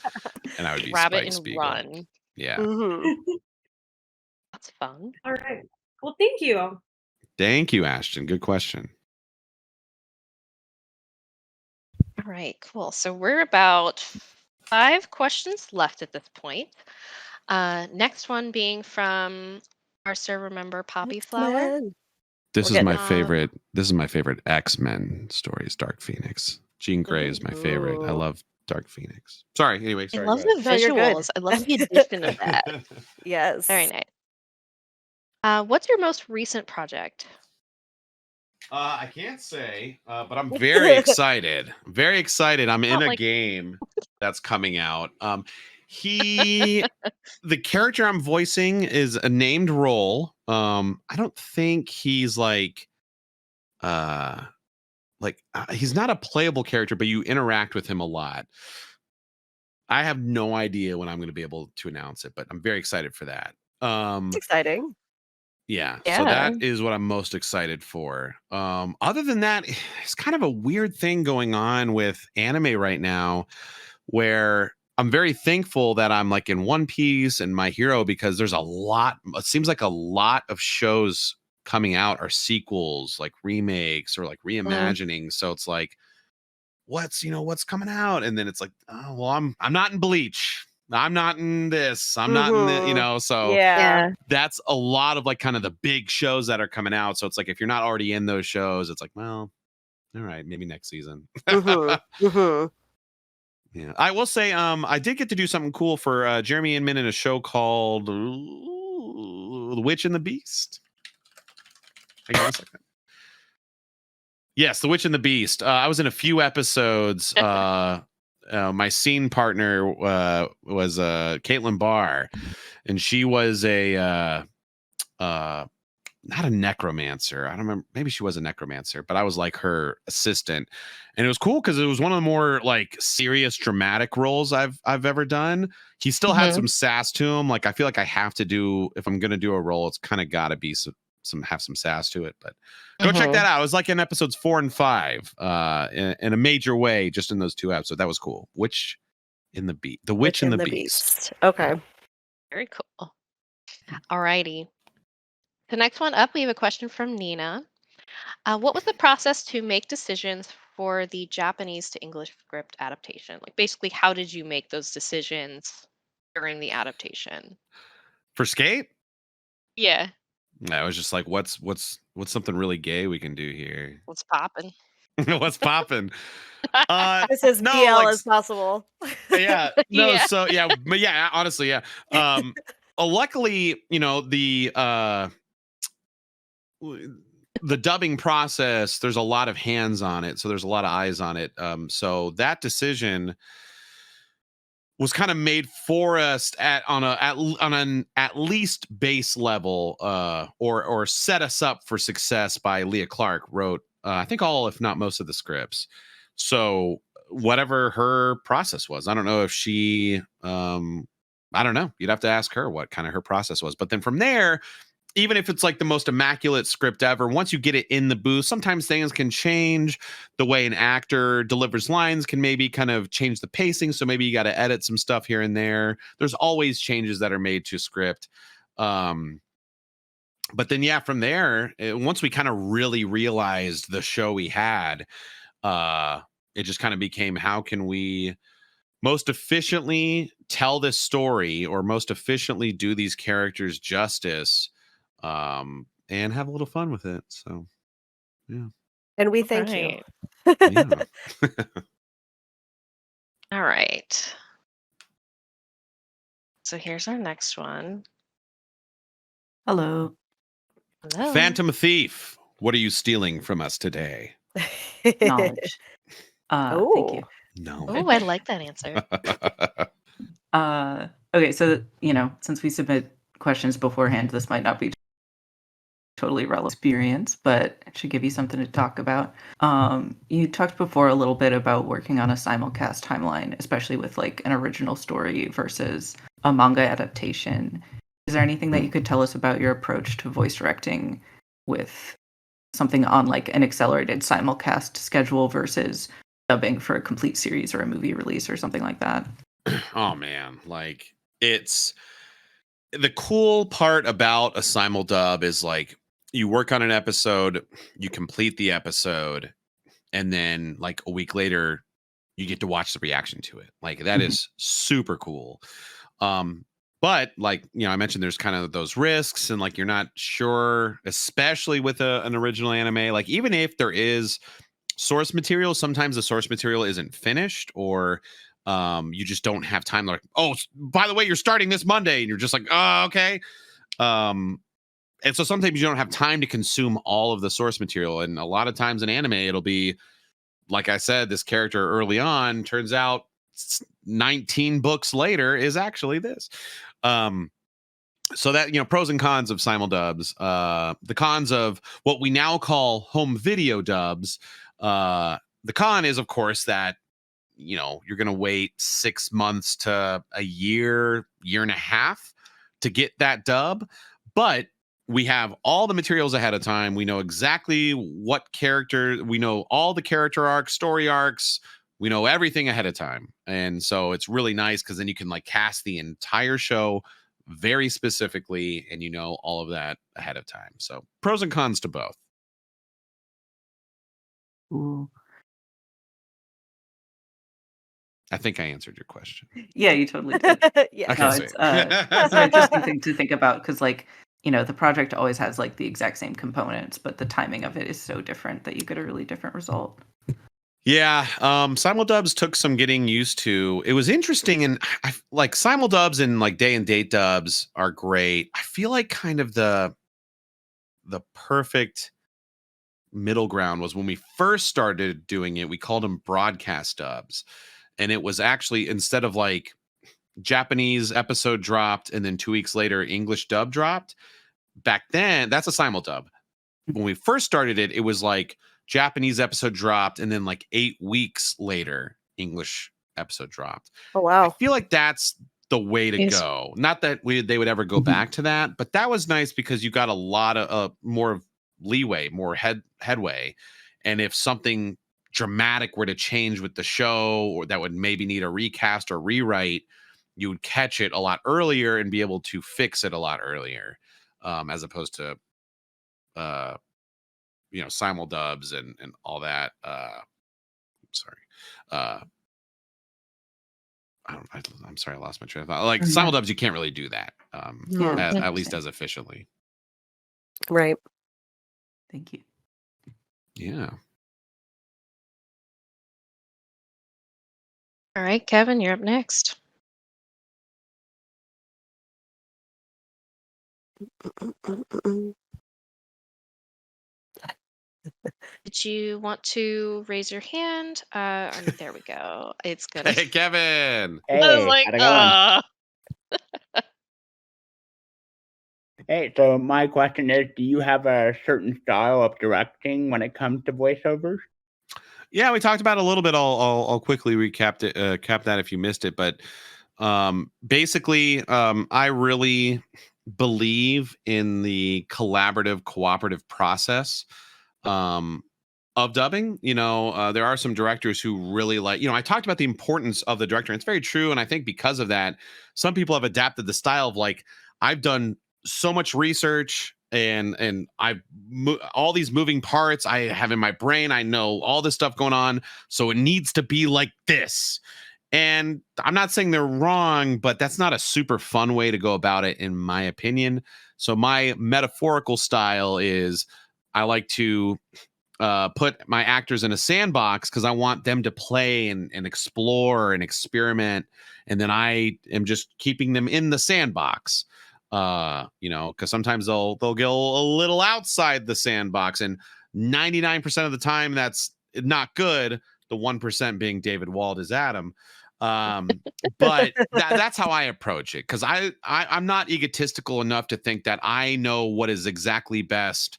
and I would be Grab it Spike and Spiegel. run. Yeah. Mhm. That's fun. all right. Well, thank you. Thank you, Ashton. Good question. All right, cool. So we're about 5 questions left at this point. Next one being from our server member Poppy Flower. Man. This We're is my getting- favorite. This is my favorite X-Men stories. Dark Phoenix. Jean Grey is my favorite. I Ooh. love Dark Phoenix. Sorry. Anyway, I sorry. love go the No, you're good. visuals. I love the addition of that. ahead. Yes. Very nice. What's your most recent project? I can't say, but I'm very excited. Very excited. I'm in Not a like- game that's coming out. The character I'm voicing is a named role. I don't think he's like he's not a playable character, but you interact with him a lot. I have no idea when I'm going to be able to announce it, but I'm very excited for that. It's exciting. Yeah, so Yeah. that is what I'm most excited for. Other than that, it's kind of a weird thing going on with anime right now, where I'm very thankful that I'm like in One Piece and My Hero, because there's a lot. It seems like a lot of shows coming out are sequels, like remakes or like reimagining. So it's like, what's coming out, and then it's like, oh well, I'm not in Bleach. I'm not in this. I'm not in the, so Yeah. that's a lot of like kind of the big shows that are coming out. So it's like if you're not already in those shows, it's like, well, all right, maybe next season. Mm-hmm. Mm-hmm. Yeah, I will say, I did get to do something cool for Jeremy Inman in a show called The Witch and the Beast. Hang on a second. Yes, The Witch and the Beast. I was in a few episodes. My scene partner was Caitlin Barr, and she was a not a necromancer. I don't remember. Maybe she was a necromancer, but I was like her assistant, and it was cool because it was one of the more like serious, dramatic roles I've ever done. He still had Mhm. some sass to him. Like I feel like I have to do, if I'm gonna do a role, it's kind of got to be some have some sass to it. But go check Mhm. that out. It was like in episodes 4 and 5, in a major way, just in those 2 episodes. That was cool. The Witch and the Beast. Okay. Very cool. Alrighty. The next one up, we have a question from Nina. What was the process to make decisions for the Japanese to English script adaptation? Like, basically, how did you make those decisions during the adaptation? For Sk8? Yeah, I was just like, what's something really gay we can do here? what's popping? What's popping? This is No, BL like, as possible. yeah, no, Yeah. so yeah, but yeah, honestly, yeah. Luckily, the dubbing process, there's a lot of hands on it, so there's a lot of eyes on it. So that decision was kind of made for us on an at least base level, or set us up for success by Leah Clark. Wrote I think all, if not most, of the scripts. So whatever her process was, I don't know if she I don't know, you'd have to ask her what kind of her process was. But then from there, even if it's like the most immaculate script ever, once you get it in the booth, sometimes things can change. The way an actor delivers lines can maybe kind of change the pacing. So maybe you got to edit some stuff here and there. There's always changes that are made to script. But then, yeah, from there, once we kind of really realized the show we had, it just kind of became, how can we most efficiently tell this story, or most efficiently do these characters justice, and have a little fun with it. So Yeah. And we thank you. Right. Yeah. All right. So here's our next one. Hello. Hello. Phantom Thief, what are you stealing from us today? Knowledge. Thank you. No. Oh, I like that answer. Okay, so since we submit questions beforehand, this might not be totally relevant experience, but it should give you something to talk about. You talked before a little bit about working on a simulcast timeline, especially with like an original story versus a manga adaptation. Is there anything that you could tell us about your approach to voice directing with something on like an accelerated simulcast schedule versus dubbing for a complete series or a movie release or something like that? Oh man, like it's the cool part about a simuldub is like you work on an episode, you complete the episode, and then like a week later you get to watch the reaction to it. Like that is super cool. But like, I mentioned there's kind of those risks and like you're not sure, especially with an original anime, like even if there is source material, sometimes the source material isn't finished or you just don't have time. Like, oh, by the way, you're starting this Monday, and you're just like, oh, okay. And so sometimes you don't have time to consume all of the source material. And a lot of times in anime, it'll be, like I said, this character early on turns out 19 books later is actually this. So that, pros and cons of simuldubs, the cons of what we now call home video dubs. The con is, of course, that, you're going to wait 6 months to a year and a half to get that dub. But we have all the materials ahead of time. We know exactly what character, we know all the character arcs, story arcs. We know everything ahead of time. And so it's really nice because then you can like cast the entire show very specifically and all of that ahead of time. So pros and cons to both. Ooh. I think I answered your question. Yeah, you totally did. Yeah. Okay, No, sweet. it's an interesting thing to think about because, like, the project always has like the exact same components, but the timing of it is so different that you get a really different result. Yeah, simuldubs took some getting used to. It was interesting, and like simuldubs and like day and date dubs are great. I feel like kind of the perfect middle ground was when we first started doing it. We called them broadcast dubs, and it was actually instead of like Japanese episode dropped and then 2 weeks later English dub dropped. Back then, that's a simuldub. When we first started it, it was like Japanese episode dropped and then like 8 weeks later English episode dropped. Oh I wow. feel like that's the way to Yes. go. Not that they would ever go back to that, but that was nice because you got a lot of more leeway, more headway. And if something dramatic were to change with the show or that would maybe need a recast or rewrite, you would catch it a lot earlier and be able to fix it a lot earlier, as opposed to simuldubs and all that. Sorry. I'm sorry, I lost my train of thought. Like simuldubs, you can't really do that. Yeah, At least as officially. Right. Thank you. Yeah. All right, Kevin, you're up next. Did you want to raise your hand? There we go. It's gonna. Hey, Kevin. I was Hey, like, how's it going? Hey, so my question is, do you have a certain style of directing when it comes to voiceovers? Yeah, we talked about it a little bit. I'll quickly recap that if you missed it. But basically, I really believe in the collaborative, cooperative process of dubbing. There are some directors who really like. I talked about the importance of the director. And it's very true, and I think because of that, some people have adapted the style of like I've done so much research and all these moving parts I have in my brain. I know all this stuff going on, so it needs to be like this. And I'm not saying they're wrong, but that's not a super fun way to go about it, in my opinion. So my metaphorical style is I like to put my actors in a sandbox because I want them to play and explore and experiment, and then I am just keeping them in the sandbox. Because sometimes they'll go a little outside the sandbox, and 99% of the time that's not good. The 1% being David Wald as Adam. But that's how I approach it, because I'm not egotistical enough to think that I know what is exactly best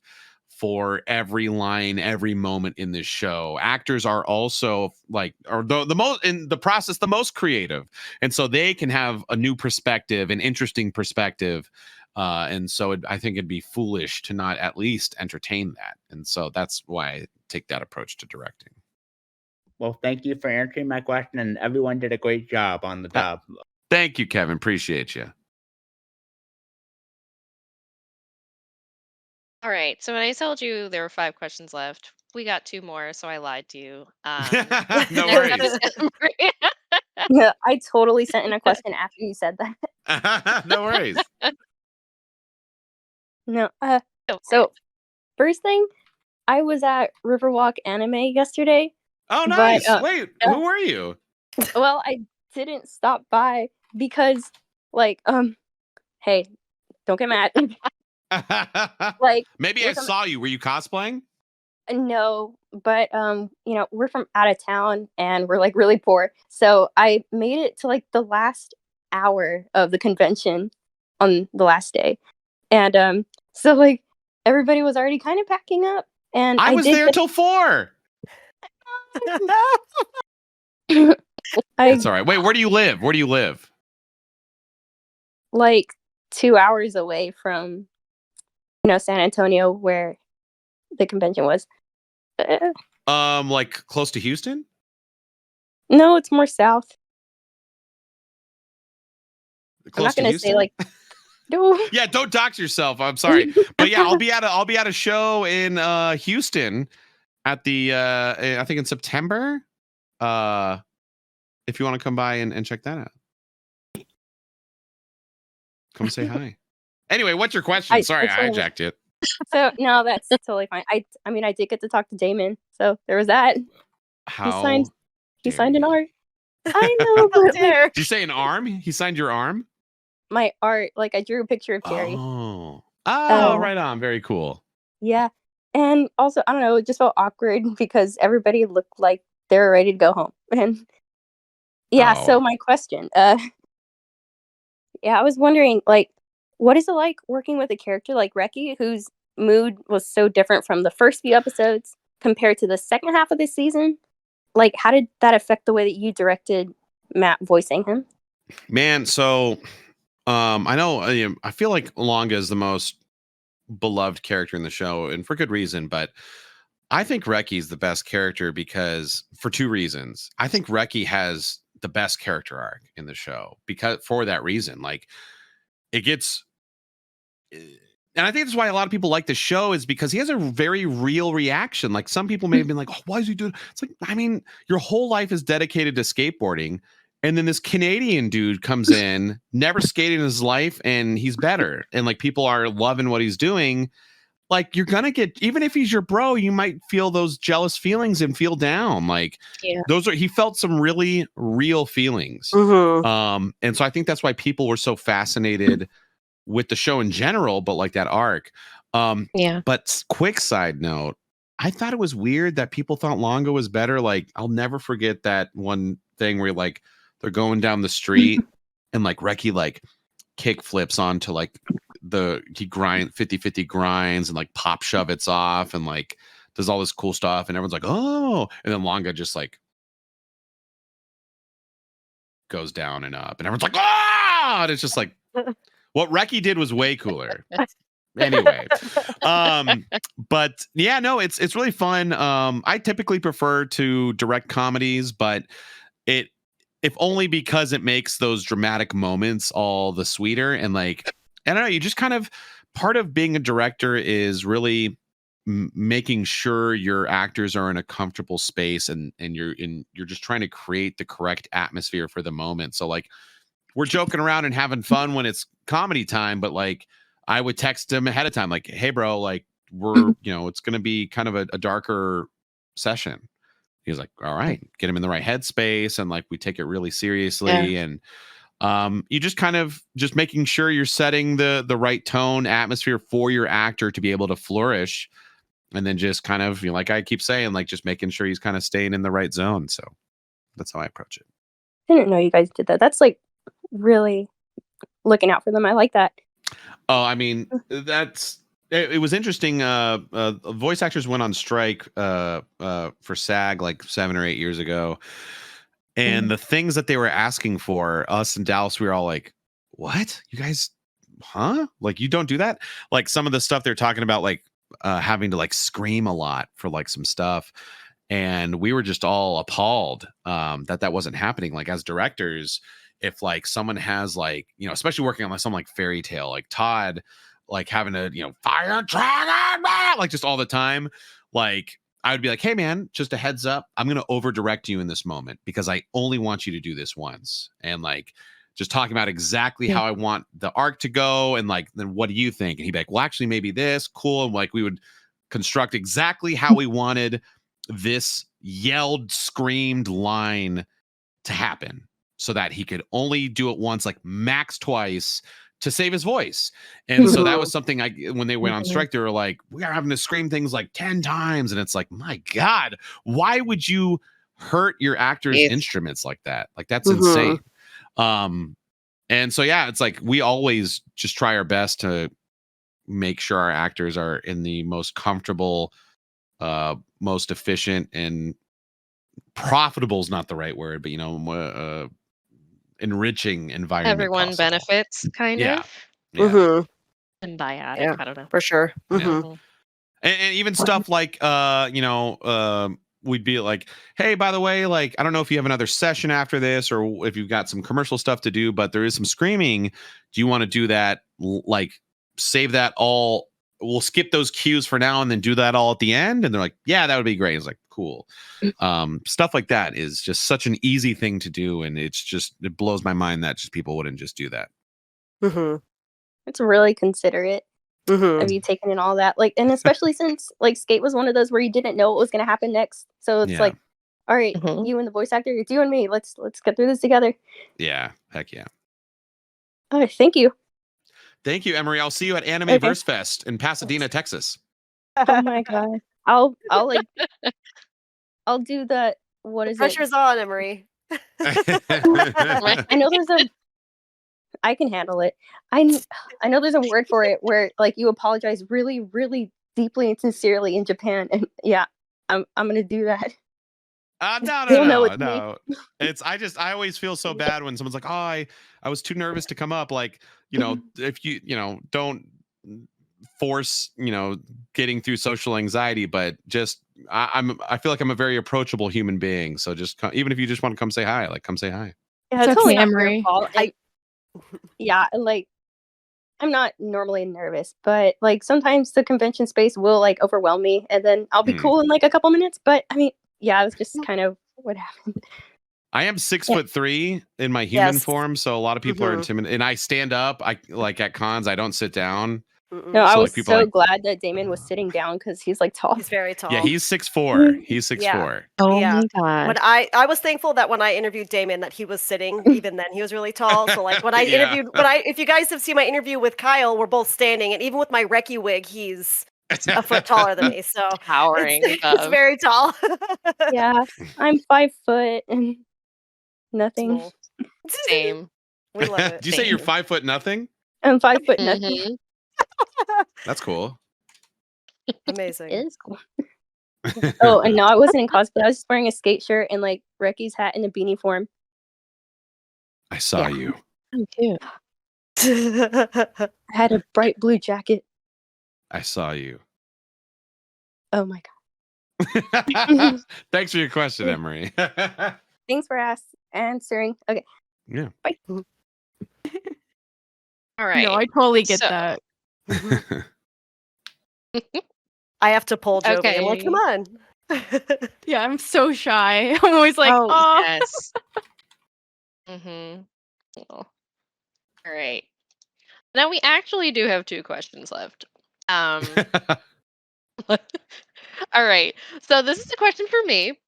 for every line, every moment in this show. Actors are also the most in the process, the most creative, and so they can have a new perspective, an interesting perspective. And so I think it'd be foolish to not at least entertain that. And so that's why I take that approach to directing. Well, thank you for answering my question, and everyone did a great job on the job. Thank you, Kevin. Appreciate you. All right. So when I told you there were 5 questions left, we got 2 more, so I lied to you. No next up worries. is Emery. Yeah, I totally sent in a question after you said that. No worries. No, Don't worry. so first thing, I was at Riverwalk Anime yesterday. Oh, But, nice. Wait, who were you? Well, I didn't stop by because, hey, don't get mad. Like, Maybe I we're from, saw you. Were you cosplaying? no, but we're from out of town and we're like really poor. So I made it to like the last hour of the convention on the last day, and so like everybody was already kind of packing up, and I was did there get- till 4. I It's all right. Wait, where do you live? Where do you live? like 2 hours away from San Antonio where the convention was. Like close to Houston? No, it's more south. I'm Close not to gonna say Houston? like no. Yeah, don't dox yourself. I'm sorry. But yeah, I'll be at a show in Houston at the I think in September. If you want to come by and check that out. Come say hi. Anyway, what's your question? Sorry, I totally- hijacked it. So no, that's totally fine. I mean I did get to talk to Damon, so there was that. How He dare signed an you. art. I know, but like, Did you say an arm? He signed your arm? my art, like I drew a picture of Jerry. Oh, Oh. right on. Very cool. Yeah. And also, I don't know, it just felt awkward because everybody looked like they were ready to go home. And yeah, Oh. so my question, yeah, I was wondering, like, what is it like working with a character like Reki, whose mood was so different from the first few episodes compared to the second half of this season? Like, how did that affect the way that you directed Matt voicing him? Man, so I know I feel like Longa is the most beloved character in the show, and for good reason, but I think Reki is the best character because for 2 reasons. I think Reki has the best character arc in the show because for that reason, like it gets and I think that's why a lot of people like the show is because he has a very real reaction. Like some people may have been like, oh, why is he doing? It's like, I mean, your whole life is dedicated to skateboarding. And then this Canadian dude comes in, never skated in his life, and he's better. And like people are loving what he's doing. Like you're gonna get, even if he's your bro, you might feel those jealous feelings and feel down. Like he felt some really real feelings. Mm-hmm. And so I think that's why people were so fascinated with the show in general, but like that arc. But quick side note, I thought it was weird that people thought Longa was better. Like I'll never forget that one thing where like they're going down the street and like Reki like kick flips onto like he 50-50 grinds and like pop shove it's off and like does all this cool stuff and everyone's like, oh, and then Longa just like goes down and up and everyone's like, ah, and it's just like what Reki did was way cooler. Anyway, but yeah, no, it's really fun. I typically prefer to direct comedies, but if only because it makes those dramatic moments all the sweeter. And like, I don't know, you just kind of part of being a director is really making sure your actors are in a comfortable space and you're just trying to create the correct atmosphere for the moment. So like we're joking around and having fun when it's comedy time, but like I would text him ahead of time, like, hey bro, like we're, it's going to be kind of a darker session. He was like, all right, get him in the right headspace. And like, we take it really seriously. And you just kind of just making sure you're setting the right tone, atmosphere for your actor to be able to flourish. And then just kind of, like I keep saying, like just making sure he's kind of staying in the right zone. So that's how I approach it. I didn't know you guys did that. That's like really looking out for them. I like that. Oh, I mean, it was interesting. Voice actors went on strike for SAG like 7 or 8 years ago. And the things that they were asking for, us in Dallas, we were all like, what? You guys, huh? Like, you don't do that? Like some of the stuff they're talking about, like having to like scream a lot for like some stuff. And we were just all appalled that wasn't happening. Like as directors, if like someone has like, especially working on like something like Fairy Tale, like Todd, like having to, fire dragon, like just all the time, like I would be like, hey man, just a heads up, I'm going to over direct you in this moment because I only want you to do this once. And like, just talking about exactly how I want the arc to go. And like, then what do you think? And he'd be like, well, actually maybe this, cool. And like, we would construct exactly how we wanted this yelled, screamed line to happen so that he could only do it once, like max twice, to save his voice. And so that was something when they went on strike, they were like, we are having to scream things like 10 times. And it's like, my God, why would you hurt your actor's instruments like that? Like that's insane. And so, yeah, it's like, we always just try our best to make sure our actors are in the most comfortable, most efficient, and profitable is not the right word, but enriching environment. Everyone possible. benefits, kind of. Yeah. Symbiotic. I don't know. For sure. And even stuff like, we'd be like, hey, by the way, like, I don't know if you have another session after this or if you've got some commercial stuff to do, but there is some screaming. Do you want to do that? Like, save that all. We'll skip those cues for now and then do that all at the end. And they're like, yeah, that would be great. It's like, cool. Stuff like that is just such an easy thing to do. And it blows my mind that just people wouldn't just do that. It's really considerate of you taking in all that. Like, and especially since like Sk8 was one of those where you didn't know what was going to happen next. So it's like, all right, you and the voice actor, it's you and me. Let's get through this together. Yeah. Heck yeah. All right, thank you. Thank you, Emery. I'll see you at Anime Verse Fest in Pasadena, Texas. Oh my God. I'll do the, what is Pressure's on, Emery. I know I can handle it. I know there's a word for it where like you apologize really, really deeply and sincerely in Japan. And yeah, I'm gonna do that. No. I always feel so bad when someone's like, oh, I was too nervous to come up. Like, if you, don't force, getting through social anxiety, but just, I feel like I'm a very approachable human being. So just even if you just want to come say hi, like come say hi. Yeah, it's totally not your fault. Yeah, like I'm not normally nervous, but like sometimes the convention space will like overwhelm me and then I'll be cool in like a couple minutes. But I mean, yeah, it's just kind of what happened. I am 6'3" in my human form, so a lot of people are intimidated. And I stand up. I like at cons, I don't sit down. No, I was so glad that Damon was sitting down because he's like tall. He's very tall. Yeah, he's 6'4". He's 6'4". Oh my God. When I was thankful that when I interviewed Damon that he was sitting, even then he was really tall. So like when I interviewed, if you guys have seen my interview with Kyle, we're both standing, and even with my Reki wig, he's a foot taller than me. So towering. It's very tall. Yeah, I'm 5 foot and nothing. Same. We love it. Do you say you're 5 foot nothing? I'm 5 foot nothing. That's cool. Amazing. It is cool. Oh, and no, I wasn't in cosplay. I was just wearing a Sk8 shirt and like Reki's hat in a beanie form. I saw you. Oh, cute. I had a bright blue jacket. I saw you. Oh my God. Thanks for your question, Emery. Thanks for answering. Okay. Yeah. Bye. All right. No, I totally get that. I have to pull Jovi. Okay. I'm like, come on. Yeah, I'm so shy. I'm always like, oh. Yes. All right. Now we actually do have 2 questions left. All right. So this is a question for me.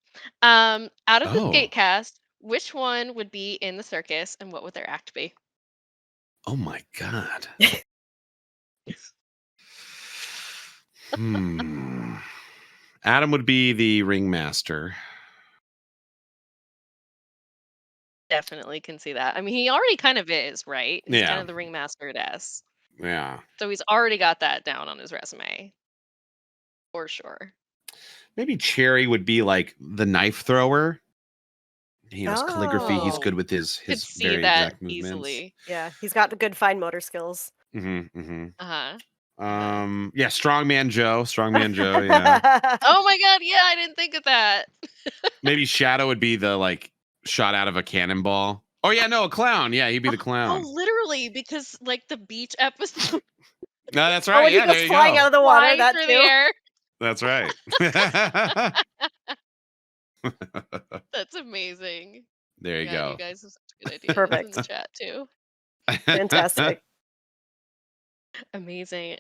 Out of the skate Oh, cast, which one would be in the circus and what would their act be? oh my God. Hmm. Adam would be the ringmaster. Definitely can see that. I mean, he already kind of is, right? He's kind Yeah, of the ringmaster at S. yeah. So he's already got that down on his resume for sure. Maybe Cherry would be like the knife thrower. His calligraphy. He's Oh, good with Could his see very that exact movements. easily. yeah. He's got the good fine motor skills. Mm-hmm, mm-hmm. Uh-huh. Uh-huh. Yeah, Strongman Joe. Strongman Joe, yeah. Oh my god, yeah, I didn't think of that. Maybe Shadow would be the like shot out of a cannonball. Oh yeah, no, a clown. Yeah, he'd be the Oh, clown. literally, because like the beach episode No, that's Oh, right. when he Yeah, goes there you flying go. out of the water, flying that through the too. air. That's right. That's amazing. There you God, you go. guys have such good ideas in Perfect. the chat too. Fantastic. Amazing.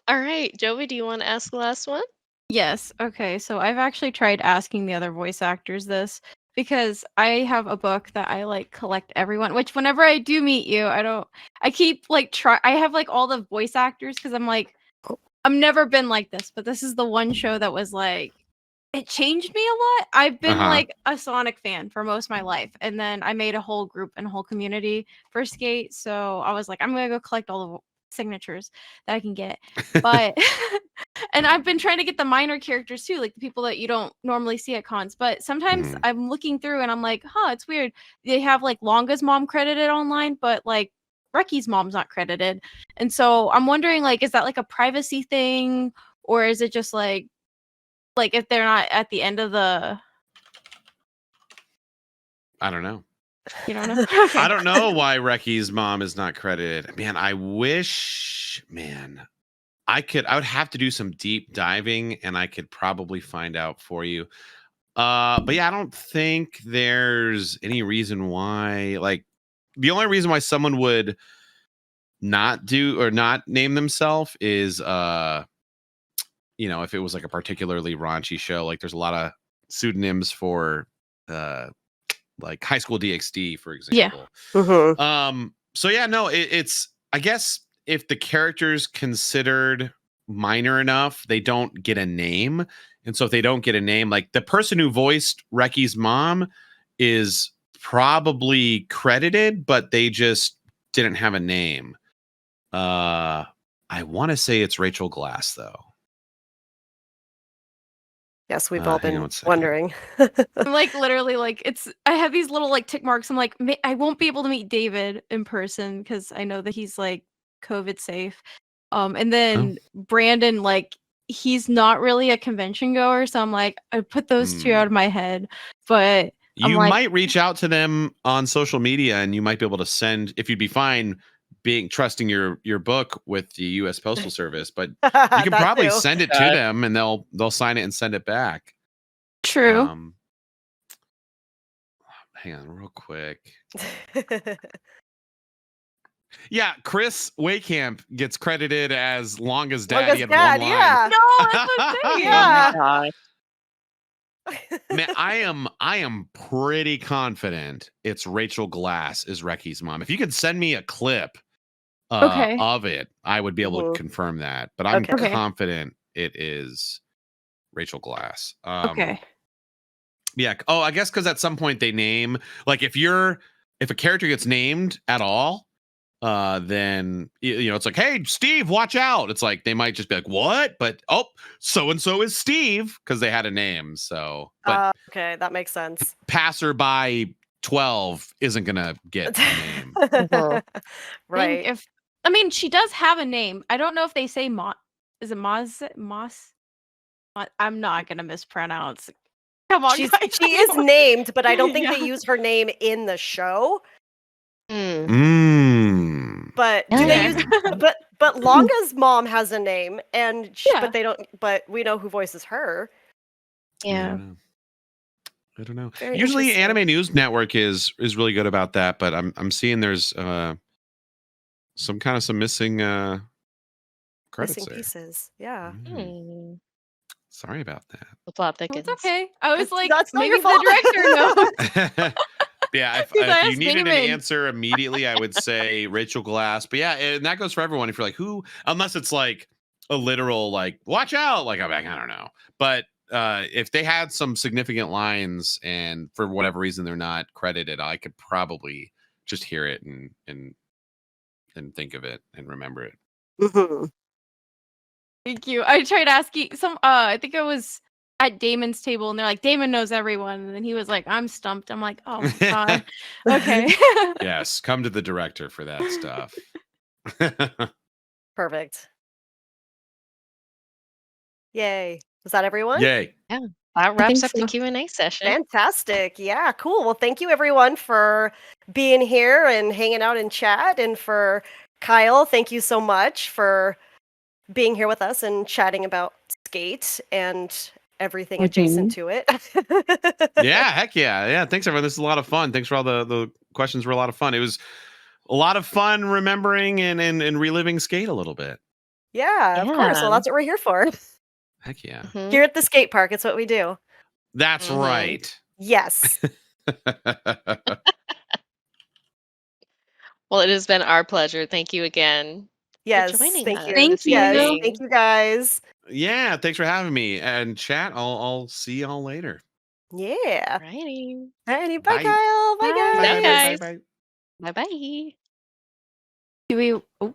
All right, Jovi, do you want to ask the last one? Yes. Okay. So I've actually tried asking the other voice actors this because I have a book that I like collect everyone, which whenever I do meet you, I keep like I have like all the voice actors because I'm like, I've never been like this, but this is the one show that was like, it changed me a lot. I've been Uh-huh. like a Sonic fan for most of my life. And then I made a whole group and a whole community for Skate. So I was like, I'm going to go collect all the signatures that I can get. But and I've been trying to get the minor characters too, like the people that you don't normally see at cons. But sometimes Mhm. I'm looking through and I'm like, huh, it's weird. They have like Longa's mom credited online, but like Recky's mom's not credited. And so I'm wondering, like, is that like a privacy thing, or is it just like if they're not at the end of the, I don't know. you don't know? I Okay. don't know why Recky's mom is not credited. Man, I wish, man, I would have to do some deep diving and I could probably find out for you. But yeah, I don't think there's any reason why, like, the only reason why someone would not do or not name themselves is if it was like a particularly raunchy show. Like there's a lot of pseudonyms for like High School DxD, for Yeah. example. Mhm. So yeah, no, it's I guess if the character's considered minor enough, they don't get a name. And so if they don't get a name, like the person who voiced Recky's mom is probably credited, but they just didn't have a name. I want to say it's Rachel Glass though. Yes, we've all Hang on been one second. wondering. I'm like literally like I have these little like tick marks. I'm like, I won't be able to meet David in person because I know that he's like COVID safe. And then Brandon, like, he's not really a convention goer, so I'm like, I put those two out of my head. But I'm You like, might reach out to them on social media and you might be able to send, if you'd be fine being trusting your book with the US Postal Service, but you can That probably too. send it to them and they'll sign it and send it back. true. Hang on real quick. Yeah, Chris Waycamp gets credited as Longa's dad. Longa's He had dad, one line. yeah. No, that's what I'm saying. Yeah. Man, I am pretty confident it's Rachel Glass is Recky's mom. If you could send me a clip Okay. of it, I would be able to Mhm. confirm that. But I'm Okay. confident it is Rachel Glass. Okay. Yeah. Oh, I guess because at some point they name, like if a character gets named at all, then it's like, hey, Steve, watch out. It's like they might just be like, what? But so and so is Steve because they had a name. So, but Okay, that makes sense. passerby 12 isn't gonna get a name. Right. Think I mean, she does have a name. I don't know if they say is it Moss? I'm not gonna mispronounce. Come on, guys. She is named, but I don't think Yeah. they use her name in the show. Mm. But do they use? But Longa's mom has a name, and Yeah. but they don't. But we know who voices her. Yeah. I don't know. Very Usually, interesting. Anime News Network is really good about that, but I'm seeing there's some missing credits Missing there. pieces. Yeah. Hmm. Sorry about that. The plot Oh, it's thickens. okay. I was like, That's not maybe your the fault. director knows. Yeah, if 'Cause I you asked needed an Damon. answer immediately, I would say Rachel Glass. But yeah, and that goes for everyone. If you're like, who, unless it's like a literal, like, watch out, like, I'm like, I don't know. But if they had some significant lines and for whatever reason they're not credited, I could probably just hear it and think of it and remember it. Mhm. Thank you. I tried asking some. I think I was at Damon's table, and they're like, Damon knows everyone, and then he was like, I'm stumped. I'm like, oh my god. Okay. Yes, come to the director for that stuff. Perfect. Yay. Was that everyone? Yay. Yeah, that I wraps think up the so. Q&A session. Fantastic. Yeah, cool. Well, thank you everyone for being here and hanging out in chat. And for Kyle, thank you so much for being here with us and chatting about Sk8 and everything adjacent to it. Yeah, heck yeah. Yeah, thanks everyone. This is a lot of fun. Thanks for all the questions were a lot of fun. It was a lot of fun remembering and reliving Sk8 a little bit. Yeah, of course. Well, Yeah. that's what we're here for. Heck yeah. Mhm. Here at the skate park, it's what we do. That's Mhm. right. Yes. Well, it has been our pleasure. Thank you again Yes. for joining Thank us you. Thank this Yes. you. evening. Thank you guys. Yeah, thanks for having me. And chat, I'll see y'all later. Yeah. Alrighty. Alrighty. Bye, Bye. Kyle. Bye, Bye. guys. Bye, bye, bye, bye, guys. bye. Bye-bye. Do we? Oh.